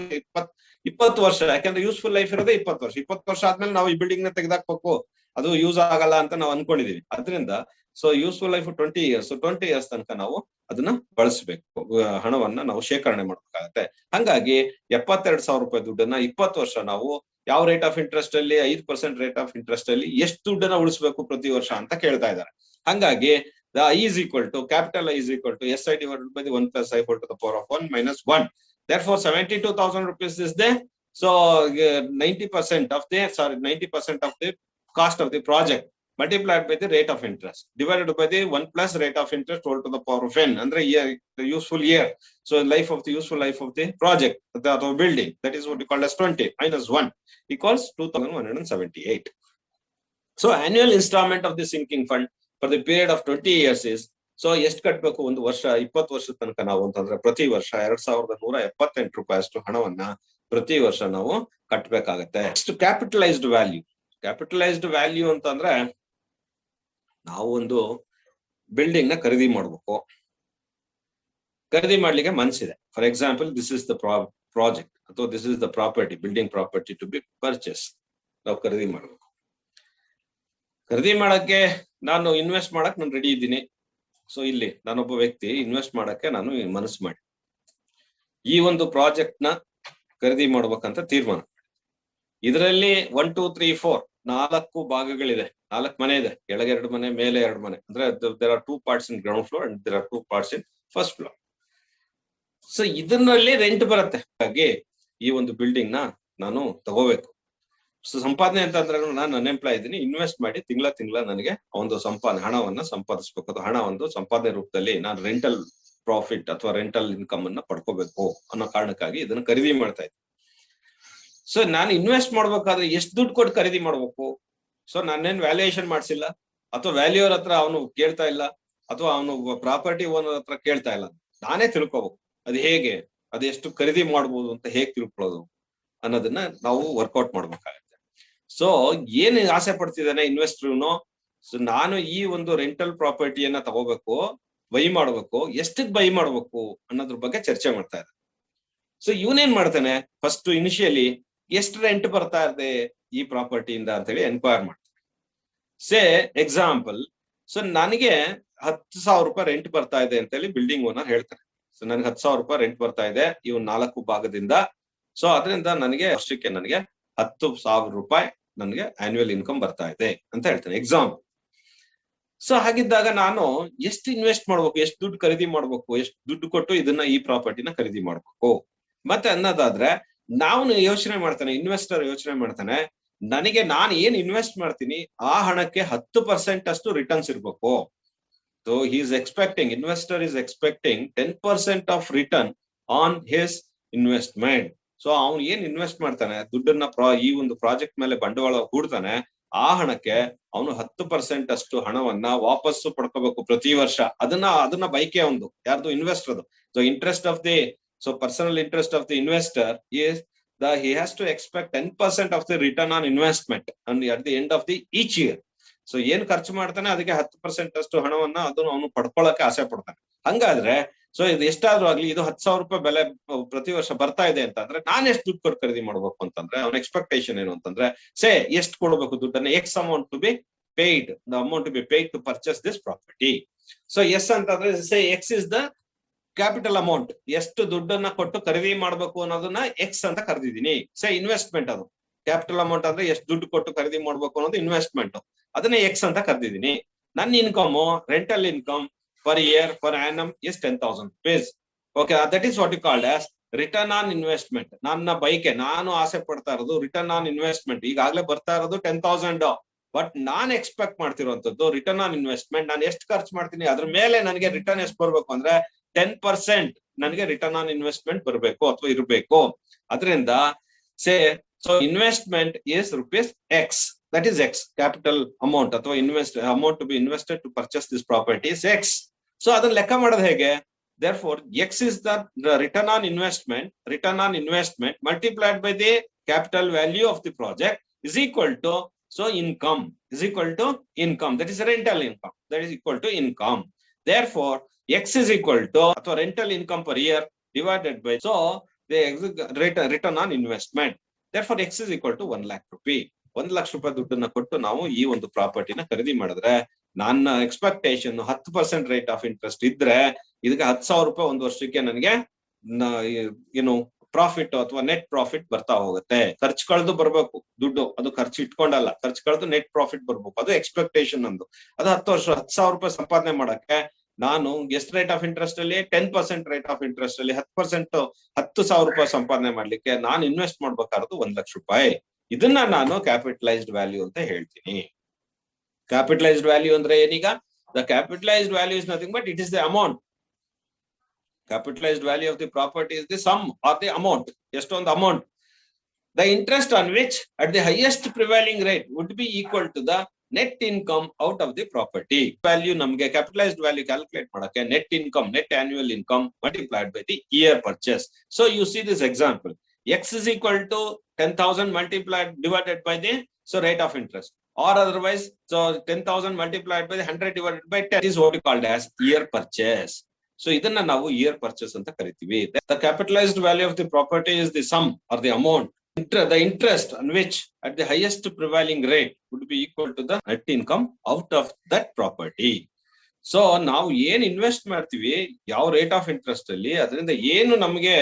20 ವರ್ಷ. ಯಾಕಂದ್ರೆ ಯೂಸ್ಫುಲ್ ಲೈಫ್ ಇರೋದೇ 20 ವರ್ಷ. 20 ವರ್ಷ ಆದ್ಮೇಲೆ ನಾವು ಈ ಬಿಲ್ಡಿಂಗ್ ನ ತೆಗೆದಾಕ್ಬೇಕು, ಅದು ಯೂಸ್ ಆಗಲ್ಲ ಅಂತ ನಾವು ಅನ್ಕೊಂಡಿದೀವಿ. ಅದರಿಂದ so useful life 20 years. 20 years ತನಕ ನಾವು ಅದನ್ನ ಬಳಸಬೇಕು, ಹಣವನ್ನ ನಾವು ಶೇಖರಣೆ ಮಾಡ್ಬೇಕಾಗತ್ತೆ. ಹಂಗಾಗಿ 72,000 ರೂಪಾಯಿ ದುಡ್ಡನ್ನ 20 ವರ್ಷ ನಾವು ಯಾವ ರೇಟ್ ಆಫ್ ಇಂಟ್ರೆಸ್ಟ್ ಅಲ್ಲಿ, 5% ರೇಟ್ ಆಫ್ ಇಂಟ್ರೆಸ್ಟ್ ಅಲ್ಲಿ ಎಷ್ಟು ದುಡ್ಡನ್ನ ಉಳಿಸ್ಬೇಕು ಪ್ರತಿ ವರ್ಷ ಅಂತ ಕೇಳ್ತಾ ಇದ್ದಾರೆ. ಹಂಗಾಗಿ I is equal to, capital I is equal to SI divided by the 1 plus I whole to the power of 1 minus 1. Therefore 72,000 rupees is there. So 90% of the cost of the project multiplied by the rate of interest divided by the 1 plus rate of interest whole to the power of n, andre year, the useful year. So life of the useful life of the project, the building, that is what we call as 20 minus 1 equals 2,178. So annual installment of the sinking fund for the period of 20 years is, so ಎಷ್ಟು ಕಟ್ಟಬೇಕು ಒಂದು ವರ್ಷ, 20 ವರ್ಷದ ತನಕ ನಾವು ಅಂತಂದ್ರೆ ಪ್ರತಿ ವರ್ಷ 2,178 ರೂಪಾಯಿ ಅಷ್ಟು ಹಣವನ್ನ ಪ್ರತಿ ವರ್ಷ ನಾವು ಕಟ್ಟಬೇಕಾಗತ್ತೆ. Next capitalised value. Capitalised value ಅಂತಂದ್ರೆ ನಾವು ಒಂದು ಬಿಲ್ಡಿಂಗ್ ನ ಖರೀದಿ ಮಾಡ್ಬೇಕು, ಖರೀದಿ ಮಾಡ್ಲಿಕ್ಕೆ ಮನ್ಸಿದೆ. For example, this is the project ಅಥವಾ this is the property, building property to be purchase. ನಾವು ಖರೀದಿ ಮಾಡ್ಬೇಕು. ಖರೀದಿ ಮಾಡಕ್ಕೆ ನಾನು ಇನ್ವೆಸ್ಟ್ ಮಾಡಕ್ ನಾನು ರೆಡಿ ಇದ್ದೀನಿ. ಸೊ ಇಲ್ಲಿ ನಾನೊಬ್ಬ ವ್ಯಕ್ತಿ ಇನ್ವೆಸ್ಟ್ ಮಾಡಕ್ಕೆ ನಾನು ಮನಸ್ಸು ಮಾಡಿ ಈ ಒಂದು ಪ್ರಾಜೆಕ್ಟ್ ನ ಖರೀದಿ ಮಾಡ್ಬೇಕಂತ ತೀರ್ಮಾನ. ಇದರಲ್ಲಿ 1 2 3 4 4 ಭಾಗಗಳಿದೆ, 4 ಮನೆ ಇದೆ. ಕೆಳಗೆ 2 ಮನೆ, ಮೇಲೆ 2 ಮನೆ. ಅಂದ್ರೆ there are 2 parts in ground floor and there are 2 parts in first floor. So ಇದರಲ್ಲಿ ರೆಂಟ್ ಬರುತ್ತೆ. ಹಾಗೆ ಈ ಒಂದು ಬಿಲ್ಡಿಂಗ್ ನ ನಾನು ತಗೋಬೇಕು. ಸೊ ಸಂಪಾದನೆ ಅಂತ ಅಂದ್ರೆ ನಾನು ಅನ್ಎಂಪ್ಲಾಯ್ ಇದ್ದೀನಿ, ಇನ್ವೆಸ್ಟ್ ಮಾಡಿ ತಿಂಗಳ ನನಗೆ ಒಂದು ಹಣವನ್ನ ಸಂಪಾದಿಸ್ಬೇಕು. ಅದು ಹಣ ಒಂದು ಸಂಪಾದನೆ ರೂಪದಲ್ಲಿ ನಾನು ರೆಂಟಲ್ ಪ್ರಾಫಿಟ್ ಅಥವಾ ರೆಂಟಲ್ ಇನ್ಕಮ್ ಅನ್ನ ಪಡ್ಕೋಬೇಕು ಅನ್ನೋ ಕಾರಣಕ್ಕಾಗಿ ಇದನ್ನ ಖರೀದಿ ಮಾಡ್ತಾ ಇದ್ದೀನಿ. ಸೊ ನಾನು ಇನ್ವೆಸ್ಟ್ ಮಾಡ್ಬೇಕಾದ್ರೆ ಎಷ್ಟು ದುಡ್ಡು ಕೊಟ್ಟು ಖರೀದಿ ಮಾಡ್ಬೇಕು? ಸೊ ನಾನೇನ್ ವ್ಯಾಲ್ಯೂಯೇಷನ್ ಮಾಡ್ಸಿಲ್ಲ, ಅಥವಾ ವ್ಯಾಲ್ಯೂರ್ ಹತ್ರ ಅವನು ಕೇಳ್ತಾ ಇಲ್ಲ, ಅಥವಾ ಅವನು ಪ್ರಾಪರ್ಟಿ ಓನರ್ ಹತ್ರ ಕೇಳ್ತಾ ಇಲ್ಲ. ನಾನೇ ತಿಳ್ಕೋಬೇಕು ಅದು ಹೇಗೆ, ಅದು ಎಷ್ಟು ಖರೀದಿ ಮಾಡ್ಬೋದು ಅಂತ ಹೇಗೆ ತಿಳ್ಕೊಳ್ಳೋದು ಅನ್ನೋದನ್ನ ನಾವು ವರ್ಕೌಟ್ ಮಾಡ್ಬೇಕಾಗತ್ತೆ. ಸೊ ಏನ್ ಆಸೆ ಪಡ್ತಿದ್ದಾನೆ ಇನ್ವೆಸ್ಟರ್ನು? ಸೊ ನಾನು ಈ ಒಂದು ರೆಂಟಲ್ ಪ್ರಾಪರ್ಟಿಯನ್ನ ತಗೋಬೇಕು, ಬೈ ಮಾಡ್ಬೇಕು, ಎಷ್ಟಕ್ ಬೈ ಮಾಡ್ಬೇಕು ಅನ್ನೋದ್ರ ಬಗ್ಗೆ ಚರ್ಚೆ ಮಾಡ್ತಾ ಇದ್ದಾರೆ. ಸೊ ಇವನೇನ್ ಮಾಡ್ತಾನೆ, ಫಸ್ಟ್ ಇನಿಷಿಯಲಿ ಎಷ್ಟು ರೆಂಟ್ ಬರ್ತಾ ಇದೆ ಈ ಪ್ರಾಪರ್ಟಿಯಿಂದ ಅಂತ ಹೇಳಿ ಎನ್ಕ್ವೈರ್ ಮಾಡ್ತಾನೆ. ಸೇ ಎಕ್ಸಾಂಪಲ್, ಸೊ ನನಗೆ 10,000 ರೂಪಾಯಿ ರೆಂಟ್ ಬರ್ತಾ ಇದೆ ಅಂತ ಹೇಳಿ ಬಿಲ್ಡಿಂಗ್ ಓನರ್ ಹೇಳ್ತಾರೆ. ಸೊ ನನಗೆ 10,000 ರೂಪಾಯಿ ರೆಂಟ್ ಬರ್ತಾ ಇದೆ ಇವ್ 4 ಭಾಗದಿಂದ. ಸೊ ಅದರಿಂದ ನನಗೆ ವರ್ಷಕ್ಕೆ ನನಗೆ 10,000 ರೂಪಾಯಿ ನನಗೆ ಆನ್ಯುವಲ್ ಇನ್ಕಮ್ ಬರ್ತಾ ಇದೆ ಅಂತ ಹೇಳ್ತಾನೆ, ಎಕ್ಸಾಂಪಲ್. ಸೊ ಹಾಗಿದ್ದಾಗ ನಾನು ಎಷ್ಟು ಇನ್ವೆಸ್ಟ್ ಮಾಡ್ಬೇಕು, ಎಷ್ಟು ದುಡ್ಡು ಖರೀದಿ ಮಾಡ್ಬೇಕು, ಎಷ್ಟು ದುಡ್ಡು ಕೊಟ್ಟು ಇದನ್ನ ಈ ಪ್ರಾಪರ್ಟಿನ ಖರೀದಿ ಮಾಡ್ಬೇಕು ಮತ್ತೆ ಅನ್ನೋದಾದ್ರೆ ನಾವು ಯೋಚನೆ ಮಾಡ್ತಾನೆ, ಇನ್ವೆಸ್ಟರ್ ಯೋಚನೆ ಮಾಡ್ತಾನೆ, ನನಗೆ ನಾನು ಏನ್ ಇನ್ವೆಸ್ಟ್ ಮಾಡ್ತೀನಿ ಆ ಹಣಕ್ಕೆ 10% ಅಷ್ಟು ರಿಟರ್ನ್ಸ್ ಇರ್ಬೇಕು. So he is expecting, investor is expecting 10% of return on his investment. So ಅವ್ನು ಏನ್ ಇನ್ವೆಸ್ಟ್ ಮಾಡ್ತಾನೆ, ದುಡ್ಡನ್ನ ಈ ಒಂದು ಪ್ರಾಜೆಕ್ಟ್ ಮೇಲೆ ಬಂಡವಾಳ ಹೂಡ್ತಾನೆ, ಆ ಹಣಕ್ಕೆ ಅವನು 10% ಅಷ್ಟು ಹಣವನ್ನ ವಾಪಸ್ಸು ಪಡ್ಕೋಬೇಕು ಪ್ರತಿ ವರ್ಷ. ಅದನ್ನ ಬೈಕೆ ಒಂದು ಯಾರ್ದು, investor. So interest of the, so personal interest of the investor is he has to expect 10% of the return on investment at the end of the each year. So ಏನ್ ಖರ್ಚು ಮಾಡ್ತಾನೆ ಅದಕ್ಕೆ 10% ಅಷ್ಟು ಹಣವನ್ನ ಅದನ್ನು ಅವನು ಪಡ್ಕೊಳ್ಳಕ್ಕೆ ಆಸೆ ಪಡ್ತಾನೆ. ಹಂಗಾದ್ರೆ ಸೊ ಇದು ಎಷ್ಟಾದ್ರೂ ಆಗ್ಲಿ, ಇದು 10,000 ರೂಪಾಯಿ ಬೆಲೆ ಪ್ರತಿ ವರ್ಷ ಬರ್ತಾ ಇದೆ ಅಂತಂದ್ರೆ ನಾನು ಎಷ್ಟು ದುಡ್ಡು ಕೊಟ್ಟು ಖರೀದಿ ಮಾಡ್ಬೇಕು ಅಂತಂದ್ರೆ ಅವನ ಎಕ್ಸ್ಪೆಕ್ಟೇಷನ್ ಏನು ಅಂತಂದ್ರೆ, ಸೇ ಎಷ್ಟು ಕೊಡ್ಬೇಕು ದುಡ್ಡನ್ನ, X amount to be paid, the amount to be paid to purchase this property. So S ಅಂತಂದ್ರೆ say X is the capital amount, ಎಷ್ಟು ದುಡ್ಡನ್ನ ಕೊಟ್ಟು ಖರೀದಿ ಮಾಡ್ಬೇಕು ಅನ್ನೋದನ್ನ ಎಕ್ಸ್ ಅಂತ ಕರೆದಿದ್ದೀನಿ. ಸೇ ಇನ್ವೆಸ್ಟ್ಮೆಂಟ್, ಅದು ಕ್ಯಾಪಿಟಲ್ ಅಮೌಂಟ್ ಅಂದ್ರೆ ಎಷ್ಟು ದುಡ್ಡು ಕೊಟ್ಟು ಖರೀದಿ ಮಾಡ್ಬೇಕು ಅನ್ನೋದು ಇನ್ವೆಸ್ಟ್ಮೆಂಟ್, ಅದನ್ನ ಎಕ್ಸ್ ಅಂತ ಕರೆದಿದ್ದೀನಿ. ನನ್ನ income, rental income per year per annum is 10,000 rupees. Okay, that is what you called as return on investment. ನನ್ನ ಬೈಕೆ, ನಾನು ಆಸೆ ಪಡ್ತಾ ಇರೋದು ರಿಟರ್ನ್ ಆನ್ ಇನ್ವೆಸ್ಟ್ಮೆಂಟ್. ಈಗಾಗಲೇ ಬರ್ತಾ ಇರೋದು 10,000, ಬಟ್ ನಾನ್ ಎಕ್ಸ್ಪೆಕ್ಟ್ ಮಾಡ್ತಿರುವಂತದ್ದು ರಿಟರ್ನ್ ಆನ್ ಇನ್ವೆಸ್ಟ್ಮೆಂಟ್. ನಾನು ಎಷ್ಟು ಖರ್ಚು ಮಾಡ್ತೀನಿ ಅದ್ರ ಮೇಲೆ ನನಗೆ ರಿಟರ್ನ್ ಎಷ್ಟು ಬರ್ಬೇಕು ಅಂದ್ರೆ 10% ನನಗೆ ರಿಟರ್ನ್ ಆನ್ ಇನ್ವೆಸ್ಟ್ಮೆಂಟ್ ಬರ್ಬೇಕು ಅಥವಾ ಇರಬೇಕು. ಅದರಿಂದ say so investment is rupees X, that is X, capital amount ಅಥವಾ amount to be invested to purchase this property is X. So ಅದನ್ನ ಲೆಕ್ಕ ಮಾಡೋದು ಹೇಗೆ? Therefore X is the return on investment multiplied by the capital value of the project is equal to, so income is equal to income, that is rental income, that is equal to income. Therefore X is equal to ಅಥವಾ rental income per year divided by, so the return on investment. Therefore X is equal to 1 lakh rupee. 1 lakh ರೂಪಾಯಿ ದುಡ್ಡನ್ನ ಕೊಟ್ಟು ನಾವು ಈ ಒಂದು ಪ್ರಾಪರ್ಟಿನ ಖರೀದಿ ಮಾಡಿದ್ರೆ ನನ್ನ ಎಕ್ಸ್ಪೆಕ್ಟೇಷನ್ 10% ರೇಟ್ ಆಫ್ ಇಂಟ್ರೆಸ್ಟ್ ಇದ್ರೆ ಇದಕ್ಕೆ 10,000 ರೂಪಾಯಿ ಒಂದು ವರ್ಷಕ್ಕೆ ನನಗೆ ಏನು ಪ್ರಾಫಿಟ್ ಅಥವಾ ನೆಟ್ ಪ್ರಾಫಿಟ್ ಬರ್ತಾ ಹೋಗುತ್ತೆ. ಖರ್ಚು ಕಳೆದು ಬರ್ಬೇಕು ದುಡ್ಡು, ಅದು ಖರ್ಚು ಇಟ್ಕೊಂಡಲ್ಲ, ಖರ್ಚು ಕಳೆದು ನೆಟ್ ಪ್ರಾಫಿಟ್ ಬರ್ಬೇಕು, ಅದು ಎಕ್ಸ್ಪೆಕ್ಟೇಷನ್ ಅಂದು. ಅದು 10 ವರ್ಷ 10,000 ರೂಪಾಯಿ ಸಂಪಾದನೆ ಮಾಡಕ್ಕೆ ನಾನು ಎಷ್ಟು ರೇಟ್ ಆಫ್ ಇಂಟ್ರೆಸ್ಟ್ ಅಲ್ಲಿ 10% ರೇಟ್ ಆಫ್ ಇಂಟ್ರೆಸ್ಟ್ ಅಲ್ಲಿ 10% 10,000 ರೂಪಾಯಿ ಸಂಪಾದನೆ ಮಾಡ್ಲಿಕ್ಕೆ ನಾನು ಇನ್ವೆಸ್ಟ್ ಮಾಡ್ಬೇಕಾದ್ದು 1 ಲಕ್ಷ ರೂಪಾಯಿ. ಇದನ್ನ ನಾನು ಕ್ಯಾಪಿಟಲೈಸ್ಡ್ ವ್ಯಾಲ್ಯೂ ಅಂತ ಹೇಳ್ತೀನಿ. ಕ್ಯಾಪಿಟಲೈಸ್ಡ್ ವ್ಯಾಲ್ಯೂ ಅಂದ್ರೆ ಏನೀಗ? The capitalised value is nothing but it is the amount. Capitalised value of the property is the sum or the amount, ಎಷ್ಟೊಂದು amount. The interest on which at the highest prevailing rate would be equal to the net income out of the property. Value ನಮಗೆ capitalized value calculate ಮಾಡಕ್ಕೆ net income, net annual income multiplied by the year purchase. So you see this example, X is equal to 10,000 multiplied divided by the rate of interest, or otherwise so 10,000 multiplied by the 100 divided by 10 is what we called as year purchase. So ಇದನ್ನ ನಾವು year purchase ಅಂತ ಕರಿತೀವಿ. The capitalized value of the property is the sum or the amount, the interest on which at the highest prevailing rate would be equal to the net income out of that property. So ನಾವು ಏನ್ invest ಮಾಡ್ತೀವಿ ಯಾವ rate of interest ಅಲ್ಲಿ, ಅದರಿಂದ ಏನು ನಮಗೆ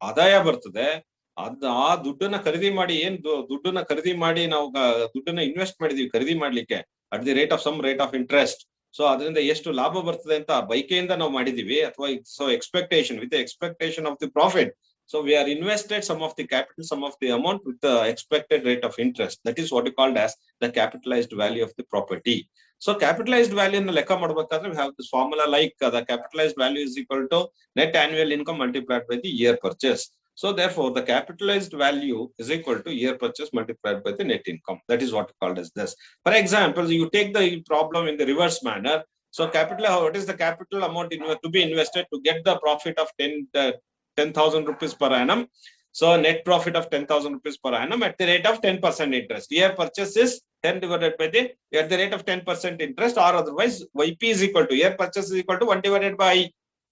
ಆದಾಯ ಬರ್ತದೆ, ಆ ದುಡ್ಡನ್ನ ಖರೀದಿ ಮಾಡಿ, ಏನ್ ದುಡ್ಡನ್ನ ಖರೀದಿ ಮಾಡಿ ನಾವು ದುಡ್ಡನ್ನ ಇನ್ವೆಸ್ಟ್ ಮಾಡಿದೀವಿ ಖರೀದಿ ಮಾಡ್ಲಿಕ್ಕೆ at the rate of some rate of interest. So ಅದರಿಂದ ಎಷ್ಟು ಲಾಭ ಬರ್ತದೆ ಅಂತ ಬೈಕೆಯಿಂದ ನಾವು ಮಾಡಿದೀವಿ, ಅಥವಾ so expectation with expectation of the profit. So we are invested some of the capital, some of the amount with the expected rate of interest. That is what we called as the capitalized value of the property. So capitalized value in the ಲೆಕ್ಕ ಮಾಡಬೇಕಾದ್ರೆ we have this formula like the capitalized value is equal to net annual income multiplied by the year purchase. So therefore the capitalized value is equal to year purchase multiplied by the net income. That is what we called as this. For example, you take the problem in the reverse manner. So capital, what is the capital amount to be invested to get the profit of 10,000 rupees per annum? So net profit of 10,000 rupees per annum at the rate of 10% interest. Year purchase is 10 divided by the at the rate of 10% interest, or otherwise YP is equal to year purchase is equal to 1 divided by I,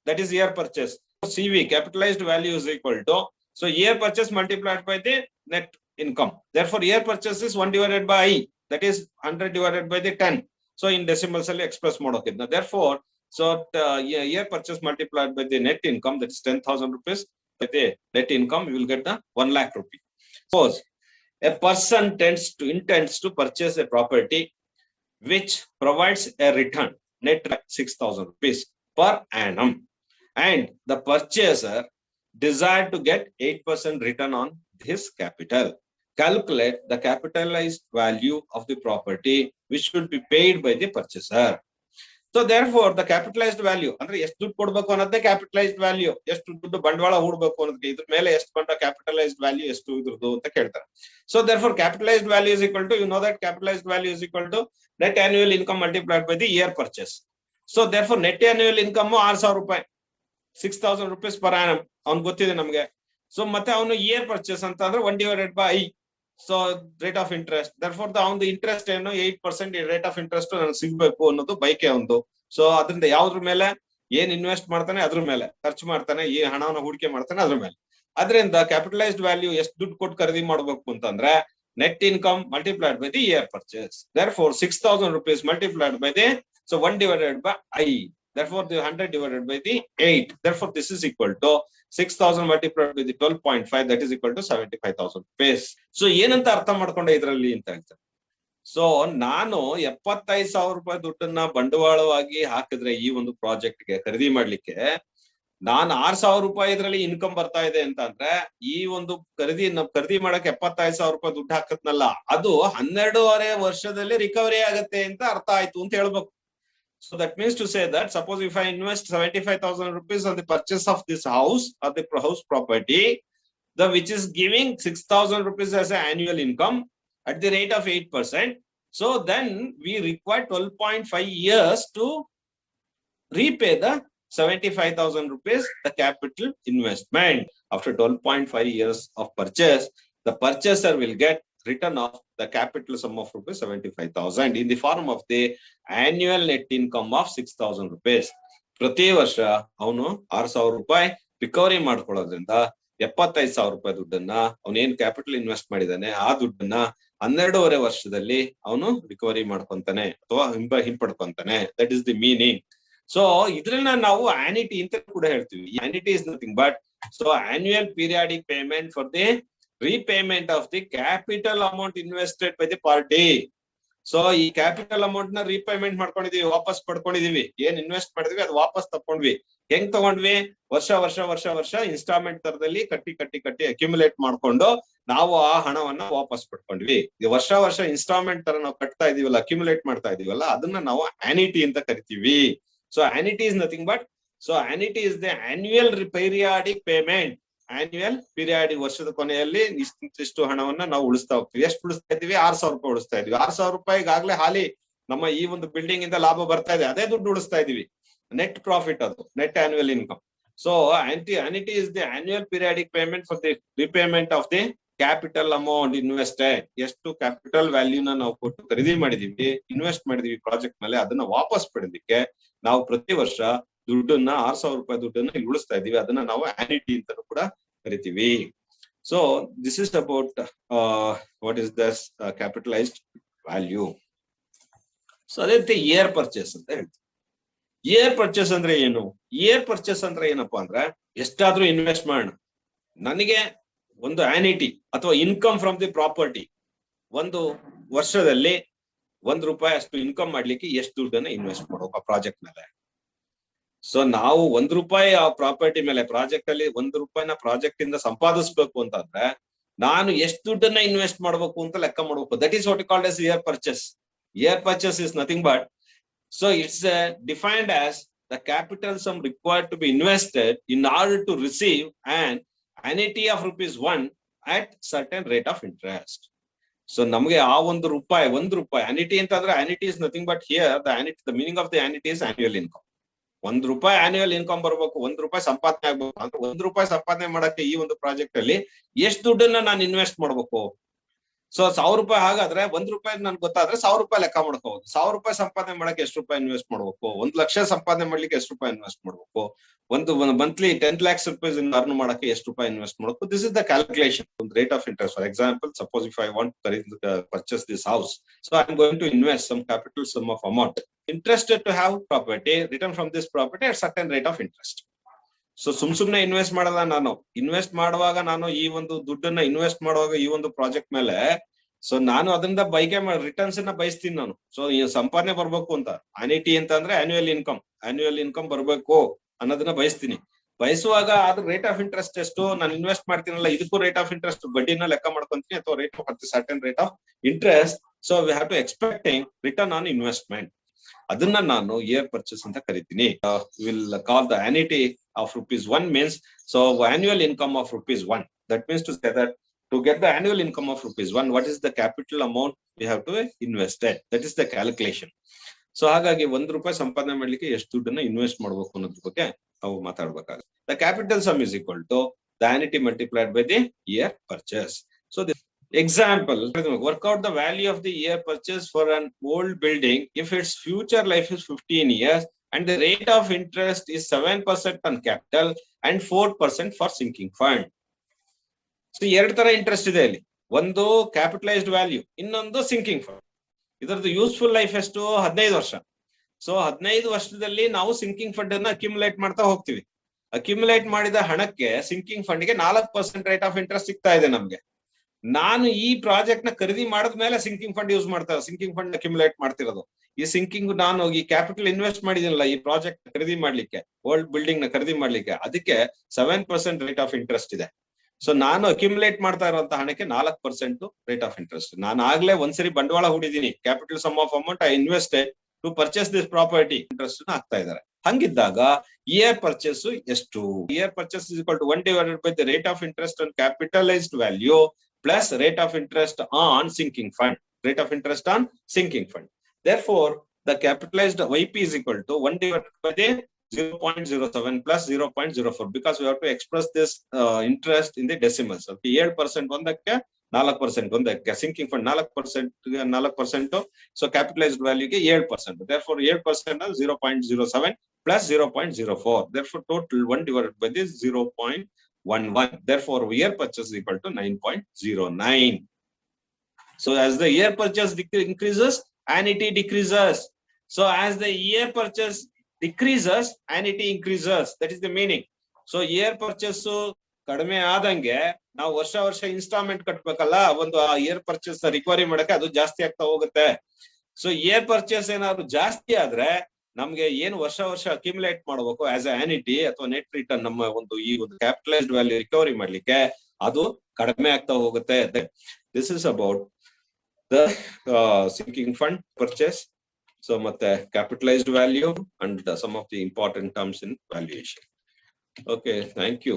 that is year purchase. CV capitalized value is equal to So year purchase multiplied by the net income. Therefore, year purchase is 1 divided by I. That is 100 divided by the 10. So in decimals ಅಲ್ಲಿ express ಮಾಡೋಕಿದ್ನ. Therefore, so year purchase multiplied by the net income, that is 10,000 rupees. By the net income, you will get the 1 lakh rupee. Suppose a person intends to purchase a property which provides a return net 6,000 rupees per annum, and the purchaser desired to get 8% return on his capital. Calculate the capitalized value of the property which should be paid by the purchaser. So therefore, the capitalized value ಅಂದ್ರೆ ಎಷ್ಟು ದುಡ್ಡು ಕೊಡಬೇಕು ಅನ್ನೋದೇ capitalized value. ಎಷ್ಟು ದುಡ್ಡು ಬಂಡವಾಳ ಹೂಡಬೇಕು ಅನ್ನೋದಕ್ಕೆ ಇದ್ರ ಮೇಲೆ ಎಷ್ಟು ಬಂಡ capitalized value ಎಷ್ಟು ಇದ್ರದ್ದು ಅಂತ ಕೇಳ್ತಾರೆ. So therefore, capitalized value is equal to, you know that capitalized value is equal to net annual income multiplied by the year purchase. So therefore, net annual income 6,000 ರೂಪಾಯಿ, 6,000 rupees per annum ಅವ್ನು ಗೊತ್ತಿದೆ ನಮ್ಗೆ. So ಮತ್ತೆ ಅವನು year purchase ಅಂತ ಅಂದ್ರೆ 1 divided by I. So rate of interest, therefore ಅವನು interest ಏನು 8% ರೇಟ್ ಆಫ್ ಇಂಟ್ರೆಸ್ಟ್ ನನಗೆ ಸಿಗ್ಬೇಕು ಅನ್ನೋದು ಬೈಕೆ ಒಂದು. ಸೊ ಅದರಿಂದ ಯಾವ್ದ್ರ ಮೇಲೆ ಏನ್ ಇನ್ವೆಸ್ಟ್ ಮಾಡ್ತಾನೆ ಅದ್ರ ಮೇಲೆ, ಖರ್ಚು ಮಾಡ್ತಾನೆ, ಈ ಹಣವನ್ನ ಹೂಡಿಕೆ ಮಾಡ್ತಾನೆ ಅದ್ರ ಮೇಲೆ. ಅದರಿಂದ ಕ್ಯಾಪಿಟಲೈಸ್ಡ್ ವ್ಯಾಲ್ಯೂ ಎಷ್ಟು ದುಡ್ಡು ಕೊಟ್ಟು ಖರೀದಿ ಮಾಡ್ಬೇಕು ಅಂತಂದ್ರೆ net income multiplied by the year purchase. therefore 6,000 rupees multiplied by the, so 1 divided by I. Therefore the 100 divided by the 8. Therefore this is equal to 6,000 multiplied by the 12.5, that is equal to 75,000 rupees. So ಏನಂತ ಅರ್ಥ ಮಾಡ್ಕೊಂಡೆ ಇದರಲ್ಲಿ ಅಂತ ಹೇಳ್ತಾರೆ. So ನಾನು 75,000 ರೂಪಾಯಿ ದುಡ್ಡನ್ನ ಬಂಡವಾಳವಾಗಿ ಹಾಕಿದ್ರೆ ಈ ಒಂದು ಪ್ರಾಜೆಕ್ಟ್ ಗೆ ಖರೀದಿ ಮಾಡ್ಲಿಕ್ಕೆ, ನಾನು 6,000 ರೂಪಾಯಿ ಇದರಲ್ಲಿ ಇನ್ಕಮ್ ಬರ್ತಾ ಇದೆ ಅಂತ ಅಂದ್ರೆ ಈ ಒಂದು ಖರೀದಿ ಮಾಡಕ್ಕೆ 75,000 ರೂಪಾಯಿ ದುಡ್ಡು ಹಾಕತ್ನಲ್ಲ, ಅದು 12.5 ವರ್ಷದಲ್ಲಿ ರಿಕವರಿ ಆಗತ್ತೆ ಅಂತ ಅರ್ಥ ಆಯ್ತು ಅಂತ ಹೇಳ್ಬೇಕು. So that means to say that suppose if I invest 75,000 rupees on the purchase of this house or the house property, which is giving 6,000 rupees as an annual income at the rate of 8%. So then we require 12.5 years to repay the 75,000 rupees, the capital investment. After 12.5 years of purchase, the purchaser will get return of the capital sum of rupees 75,000 in the form of the annual net income of 6,000 rupees. ಪ್ರತಿ ವರ್ಷ ಅವನು 6,000 ರೂಪಾಯಿ recovery ಮಾಡ್ಕೊಳ್ಳೋದ್ರಿಂದ 75,000 ರೂಪಾಯಿ ದುಡ್ಡನ್ನ ಅವನೇನ್ capital invest ಮಾಡಿದಾನೆ ಆ ದುಡ್ಡನ್ನ 12.5 ವರ್ಷದಲ್ಲಿ ಅವನು ರಿಕವರಿ ಮಾಡ್ಕೊಂತಾನೆ ಅಥವಾ ಹಿಂಪಡ್ಕೊಂತಾನೆ. That is the meaning. So ಇದ್ರನ್ನ ನಾವು ಆನ್ಯುಟಿ ಅಂತ ಕೂಡ ಹೇಳ್ತೀವಿ. Annuity is nothing but so annual periodic payment for the repayment of the capital amount invested by the party. So ಈ ಕ್ಯಾಪಿಟಲ್ ಅಮೌಂಟ್ ನ ರೀಪೇಮೆಂಟ್ ಮಾಡ್ಕೊಂಡಿದೀವಿ, ವಾಪಸ್ ಪಡ್ಕೊಂಡಿದೀವಿ. ಏನ್ ಇನ್ವೆಸ್ಟ್ ಮಾಡಿದ್ವಿ ಅದು ವಾಪಸ್ ತಕೊಂಡ್ವಿ. ಹೆಂಗ್ ತಗೊಂಡ್ವಿ? ವರ್ಷ ಇನ್ಸ್ಟಾಲ್ಮೆಂಟ್ ತರದಲ್ಲಿ ಕಟ್ಟಿ ಅಕ್ಯುಮುಲೇಟ್ ಮಾಡ್ಕೊಂಡು ನಾವು ಆ ಹಣವನ್ನ ವಾಪಸ್ ಪಡ್ಕೊಂಡ್ವಿ. ವರ್ಷ ಇನ್ಸ್ಟಾಲ್ಮೆಂಟ್ ತರ ನಾವು ಕಟ್ತಾ ಇದೀವಲ್ಲ, ಅಕ್ಯುಮುಲೇಟ್ ಮಾಡ್ತಾ ಇದೀವಲ್ಲ, ಅದನ್ನ ನಾವು ಆನ್ಯುಟಿ ಅಂತ ಕರಿತೀವಿ. So annuity is nothing but, so annuity is the annual periodic payment. Annual periodic, ವರ್ಷದ ಕೊನೆಯಲ್ಲಿ ಇಷ್ಟು ಹಣವನ್ನ ನಾವು ಉಳಿಸ್ತಾ ಹೋಗ್ತೀವಿ. ಎಷ್ಟು ಉಳಿಸ್ತಾ ಇದೀವಿ? 6,000 ರೂಪಾಯಿ ಉಳಿಸ್ತಾ ಇದೀವಿ. 6,000 ರೂಪಾಯಿಗಾಗ್ಲೇ ಹಾಲಿ ನಮ್ಮ ಈ ಒಂದು ಬಿಲ್ಡಿಂಗ್ ಇಂದ ಲಾಭ ಬರ್ತಾ ಇದೆ, ಅದೇ ದುಡ್ಡು ಉಳಿಸ್ತಾ ಇದೀವಿ. ನೆಟ್ ಪ್ರಾಫಿಟ್, ಅದು net annual income. So annuity is the annual periodic payment for the repayment of the capital amount invested. ಎಷ್ಟು ಕ್ಯಾಪಿಟಲ್ ವ್ಯಾಲ್ಯೂನ ನಾವು ಕೊಟ್ಟು ಖರೀದಿ ಮಾಡಿದೀವಿ, ಇನ್ವೆಸ್ಟ್ ಮಾಡಿದೀವಿ ಪ್ರಾಜೆಕ್ಟ್ ಮೇಲೆ, ಅದನ್ನ ವಾಪಸ್ ಪಡೆದಕ್ಕೆ ನಾವು ಪ್ರತಿ ವರ್ಷ ದುಡ್ಡನ್ನ 6,000 ರೂಪಾಯಿ ದುಡ್ಡನ್ನ ಇಲ್ಲಿ ಉಳಿಸ್ತಾ ಇದೀವಿ. ಅದನ್ನ ನಾವು ಆನ್ಯುಟಿ ಅಂತ ಕೂಡ ಕರಿತೀವಿ. So this is about what is this capitalised value. So ಅದೇ ರೀತಿ ಇಯರ್ ಪರ್ಚೇಸ್ ಅಂತ ಹೇಳ್ತೀವಿ. ಇಯರ್ ಪರ್ಚೇಸ್ ಅಂದ್ರೆ ಏನು? ಇಯರ್ ಪರ್ಚೇಸ್ ಅಂದ್ರೆ ಏನಪ್ಪಾ ಅಂದ್ರೆ, ಎಷ್ಟಾದ್ರೂ ಇನ್ವೆಸ್ಟ್ ಮಾಡೋಣ, ನನಗೆ ಒಂದು ಆನ್ಯುಟಿ ಅಥವಾ ಇನ್ಕಮ್ ಫ್ರಮ್ ದಿ ಪ್ರಾಪರ್ಟಿ, ಒಂದು ವರ್ಷದಲ್ಲಿ 1 ರೂಪಾಯಿ ಅಷ್ಟು ಇನ್ಕಮ್ ಮಾಡ್ಲಿಕ್ಕೆ ಎಷ್ಟು ದುಡ್ಡನ್ನ ಇನ್ವೆಸ್ಟ್ ಮಾಡ್ಬೇಕು ಆ ಪ್ರಾಜೆಕ್ಟ್ ಮೇಲೆ. ಸೊ ನಾವು 1 ರೂಪಾಯಿ ಆ ಪ್ರಾಪರ್ಟಿ ಮೇಲೆ, ಪ್ರಾಜೆಕ್ಟ್ ಅಲ್ಲಿ 1 ರೂಪಾಯಿನ ಪ್ರಾಜೆಕ್ಟ್ ಇಂದ ಸಂಪಾದಿಸ್ಬೇಕು ಅಂತಂದ್ರೆ ನಾನು ಎಷ್ಟು ದುಡ್ಡನ್ನ ಇನ್ವೆಸ್ಟ್ ಮಾಡ್ಬೇಕು ಅಂತ ಲೆಕ್ಕ ಮಾಡ್ಬೇಕು. That is what called as year purchase. Year purchase is nothing but, so it's defined as the capital sum required to be invested in order to receive an annuity of ₹1 at certain rate of interest. So ನಮಗೆ ಆ 1 ರೂಪಾಯಿ annuity ಅಂತಂದ್ರೆ, annuity is nothing but here the meaning of the annuity is annual income. 1 ರೂಪಾಯಿ annual income ಬರ್ಬೇಕು, 1 ರೂಪಾಯಿ ಸಂಪಾದನೆ ಆಗ್ಬೇಕು ಅಂದ್ರೆ 1 ರೂಪಾಯಿ ಸಂಪಾದನೆ ಮಾಡಕ್ಕೆ ಈ ಒಂದು ಪ್ರಾಜೆಕ್ಟ್ ಅಲ್ಲಿ ಎಷ್ಟು ದುಡ್ಡನ್ನ ನಾನು ಇನ್ವೆಸ್ಟ್ ಮಾಡ್ಬೇಕು? ಸೊ 1000 ರೂಪಾಯಿ ಹಾಗಾದ್ರೆ 1 ರೂಪಾಯಿ ನನ್ಗೆ ಗೊತ್ತಾದ್ರೆ 1000 ರೂಪಾಯಿ ಲೆಕ್ಕ ಮಾಡ್ಕೋಬಹುದು. 1000 ರೂಪಾಯಿ ಸಂಪಾದನೆ ಮಾಡಕ್ಕೆ ಎಷ್ಟು ರೂಪಾಯಿ ಇನ್ವೆಸ್ಟ್ ಮಾಡ್ಬೇಕು, 1 ಲಕ್ಷ ಸಂಪಾದನೆ ಮಾಡ್ಲಿಕ್ಕೆ ಎಷ್ಟು ರೂಪಾಯಿ ಇನ್ವೆಸ್ಟ್ ಮಾಡ್ಬೇಕು, ಒಂದು ಮಂತ್ಲಿ 10 lakhs rupees ಅರ್ನ್ ಮಾಡಕ್ಕೆ ಎಷ್ಟು ರೂಪಾಯಿ ಇನ್ವೆಸ್ಟ್ ಮಾಡಬೇಕು. This is the calculation. Rate of interest, for example, suppose if I want purchase this house, so I am going to invest some capital sum of amount, interested to have property, return from this property at certain rate of interest. So ಸುಮ್ನೆ invest ಮಾಡಲ್ಲ. ನಾನು invest ಮಾಡುವಾಗ, ನಾನು ಈ ಒಂದು ದುಡ್ಡನ್ನ invest ಮಾಡುವಾಗ ಈ ಒಂದು ಪ್ರಾಜೆಕ್ಟ್ ಮೇಲೆ, ಸೊ ನಾನು ಅದರಿಂದ ಬೈಕೆ ರಿಟರ್ನ್ಸ್ ಅನ್ನ ಬಯಸ್ತೀನಿ ನಾನು. ಸೊ ಈ ಸಂಪಾದನೆ ಬರ್ಬೇಕು ಅಂತ, ಆನ್ಯುಟಿ ಅಂತ ಅಂದ್ರೆ ಆನ್ಯುವಲ್ ಇನ್ಕಮ್ ಬರ್ಬೇಕು ಅನ್ನೋದನ್ನ ಬಯಸ್ತೀನಿ. ಬಯಸುವಾಗ ಅದ್ರ ರೇಟ್ ಆಫ್ ಇಂಟ್ರೆಸ್ಟ್ ಎಷ್ಟು, ನಾನು ಇನ್ವೆಸ್ಟ್ ಮಾಡ್ತೀನಲ್ಲ ಇದಕ್ಕೂ ರೇಟ್ ಆಫ್ ಇಂಟ್ರೆಸ್ಟ್ ಬಡ್ಡಿನ ಲೆಕ್ಕ ಮಾಡ್ಕೊಂತೀನಿ, ಅಥವಾ rate of certain rate of interest. So we have to expecting return on investment. ಅದನ್ನ ನಾನು ಇಯರ್ ಪರ್ಚೇಸ್ ಅಂತ ಕರಿತೀನಿ. Will call the annuity of ₹1 means, so annual income of ₹1. That means to say that to get the annual income of ₹1, what is the capital amount we have to invest it? That is the calculation. So ಹಾಗಾಗಿ 1 ರೂಪಾಯಿ ಸಂಪಾದನೆ ಮಾಡ್ಲಿಕ್ಕೆ ಎಷ್ಟು ದುಡ್ಡನ್ನ invest ಮಾಡ್ಬೇಕು ಅನ್ನೋದ್ರ ಬಗ್ಗೆ ನಾವು ಮಾತಾಡ್ಬೇಕಾಗುತ್ತೆ. The capital sum is equal to the annuity multiplied by the year purchase. So the example, work out the value of the year purchase for an old building if its future life is 15 years and the rate of interest is 7% on capital and 4% for sinking fund. So ಎರಡು ತರ interest ಇದೆ ಇಲ್ಲಿ. ಒಂದು capitalised value, ಇನ್ನೊಂದು sinking fund. ಇದರದ್ದು useful life ಎಷ್ಟು? 15 ವರ್ಷ. So 15 ವರ್ಷದಲ್ಲಿ ನಾವು ಸಿಂಕಿಂಗ್ ಫಂಡ್ ಅನ್ನ ಅಕ್ಯುಮುಲೇಟ್ ಮಾಡ್ತಾ ಹೋಗ್ತೀವಿ. ಅಕ್ಯುಮುಲೇಟ್ ಮಾಡಿದ ಹಣಕ್ಕೆ ಸಿಂಕಿಂಗ್ ಫಂಡ್ ಗೆ 4% ರೇಟ್ ಆಫ್ ಇಂಟ್ರೆಸ್ಟ್ ಸಿಗ್ತಾ ಇದೆ ನಮ್ಗೆ. ನಾನು ಈ ಪ್ರಾಜೆಕ್ಟ್ ನ ಖರೀದಿ ಮಾಡಿದ್ಮೇಲೆ ಸಿಂಕಿಂಗ್ ಫಂಡ್ ಯೂಸ್ ಮಾಡ್ತಾರೆ, ಸಿಂಕಿಂಗ್ ಫಂಡ್ ಅಕ್ಯುಮುಲೇಟ್ ಮಾಡ್ತಿರೋದು. ಈ ಸಿಂಕಿಂಗ್ ನಾನು ಈ ಕ್ಯಾಪಿಟಲ್ ಇನ್ವೆಸ್ಟ್ ಮಾಡಿದಿನಲ್ಲ ಈ ಪ್ರಾಜೆಕ್ಟ್ ಖರೀದಿ ಮಾಡ್ಲಿಕ್ಕೆ, ಓಲ್ಡ್ ಬಿಲ್ಡಿಂಗ್ ನ ಖರೀದಿ ಮಾಡ್ಲಿಕ್ಕೆ, ಅದಕ್ಕೆ 7% ರೇಟ್ ಆಫ್ ಇಂಟ್ರೆಸ್ಟ್ ಇದೆ. ಸೊ ನಾನು ಅಕ್ಯುಮುಲೇಟ್ ಮಾಡ್ತಾ ಇರುವಂತಹ ಹಣಕ್ಕೆ 4% ರೇಟ್ ಆಫ್ ಇಂಟ್ರೆಸ್ಟ್. ನಾನು ಆಗ್ಲೇ ಒಂದ್ಸರಿ ಬಂಡವಾಳ ಹೂಡಿದೀನಿ, capital sum of amount I invested to purchase this property, interest ಹಾಕ್ತಾ ಇದ್ದಾರೆ. ಹಂಗಿದ್ದಾಗ ಇಯರ್ ಪರ್ಚೇಸ್ ಎಷ್ಟು? Year purchase is equal to 1 divided by the rate of interest on capitalized value plus rate of interest on sinking fund. Rate of interest on sinking fund. Therefore, the capitalized YP is equal to 1 divided by the 0.07 plus 0.04, because we have to express this interest in the decimals. Okay, 7% ಒಂದಕ್ಕೆ, 4% ಒಂದಕ್ಕೆ. Sinking fund 4%, so capitalized value ಗೆ 7%. Therefore, 7% is 0.07 plus 0.04. Therefore, total 1 divided by this 0.11. Therefore, year purchase is equal to 9.09. So as the year purchase increases, annuity decreases. So as the year purchase decreases, annuity increases. That is the meaning. So year purchase ಕಡಿಮೆ ಆದಂಗೆ ನಾವು ವರ್ಷ instalment ಕಟ್ಬೇಕಲ್ಲ, ಒಂದು ಆ year purchase recovery ಮಾಡಕ್ಕೆ ಅದು ಜಾಸ್ತಿ ಆಗ್ತಾ ಹೋಗುತ್ತೆ. ಸೊ ಇಯರ್ ಪರ್ಚೇಸ್ ಏನಾದ್ರು ಜಾಸ್ತಿ ಆದ್ರೆ ನಮ್ಗೆ ಏನು ವರ್ಷ ಅಕ್ಯುಮುಲೇಟ್ ಮಾಡಬೇಕು ಆಸ್ ಅ ಆನ್ಯುಟಿ ಅಥವಾ ನೆಟ್ ರಿಟರ್ನ್, ನಮ್ಮ ಈ ಒಂದು ಕ್ಯಾಪಿಟಲೈಸ್ಡ್ ವ್ಯಾಲ್ಯೂ ರಿಕವರಿ ಮಾಡ್ಲಿಕ್ಕೆ ಅದು ಕಡಿಮೆ ಆಗ್ತಾ ಹೋಗುತ್ತೆ. This is about the sinking fund purchase. So ಮತ್ತೆ capitalised value and some of the important terms in valuation. Okay, thank you.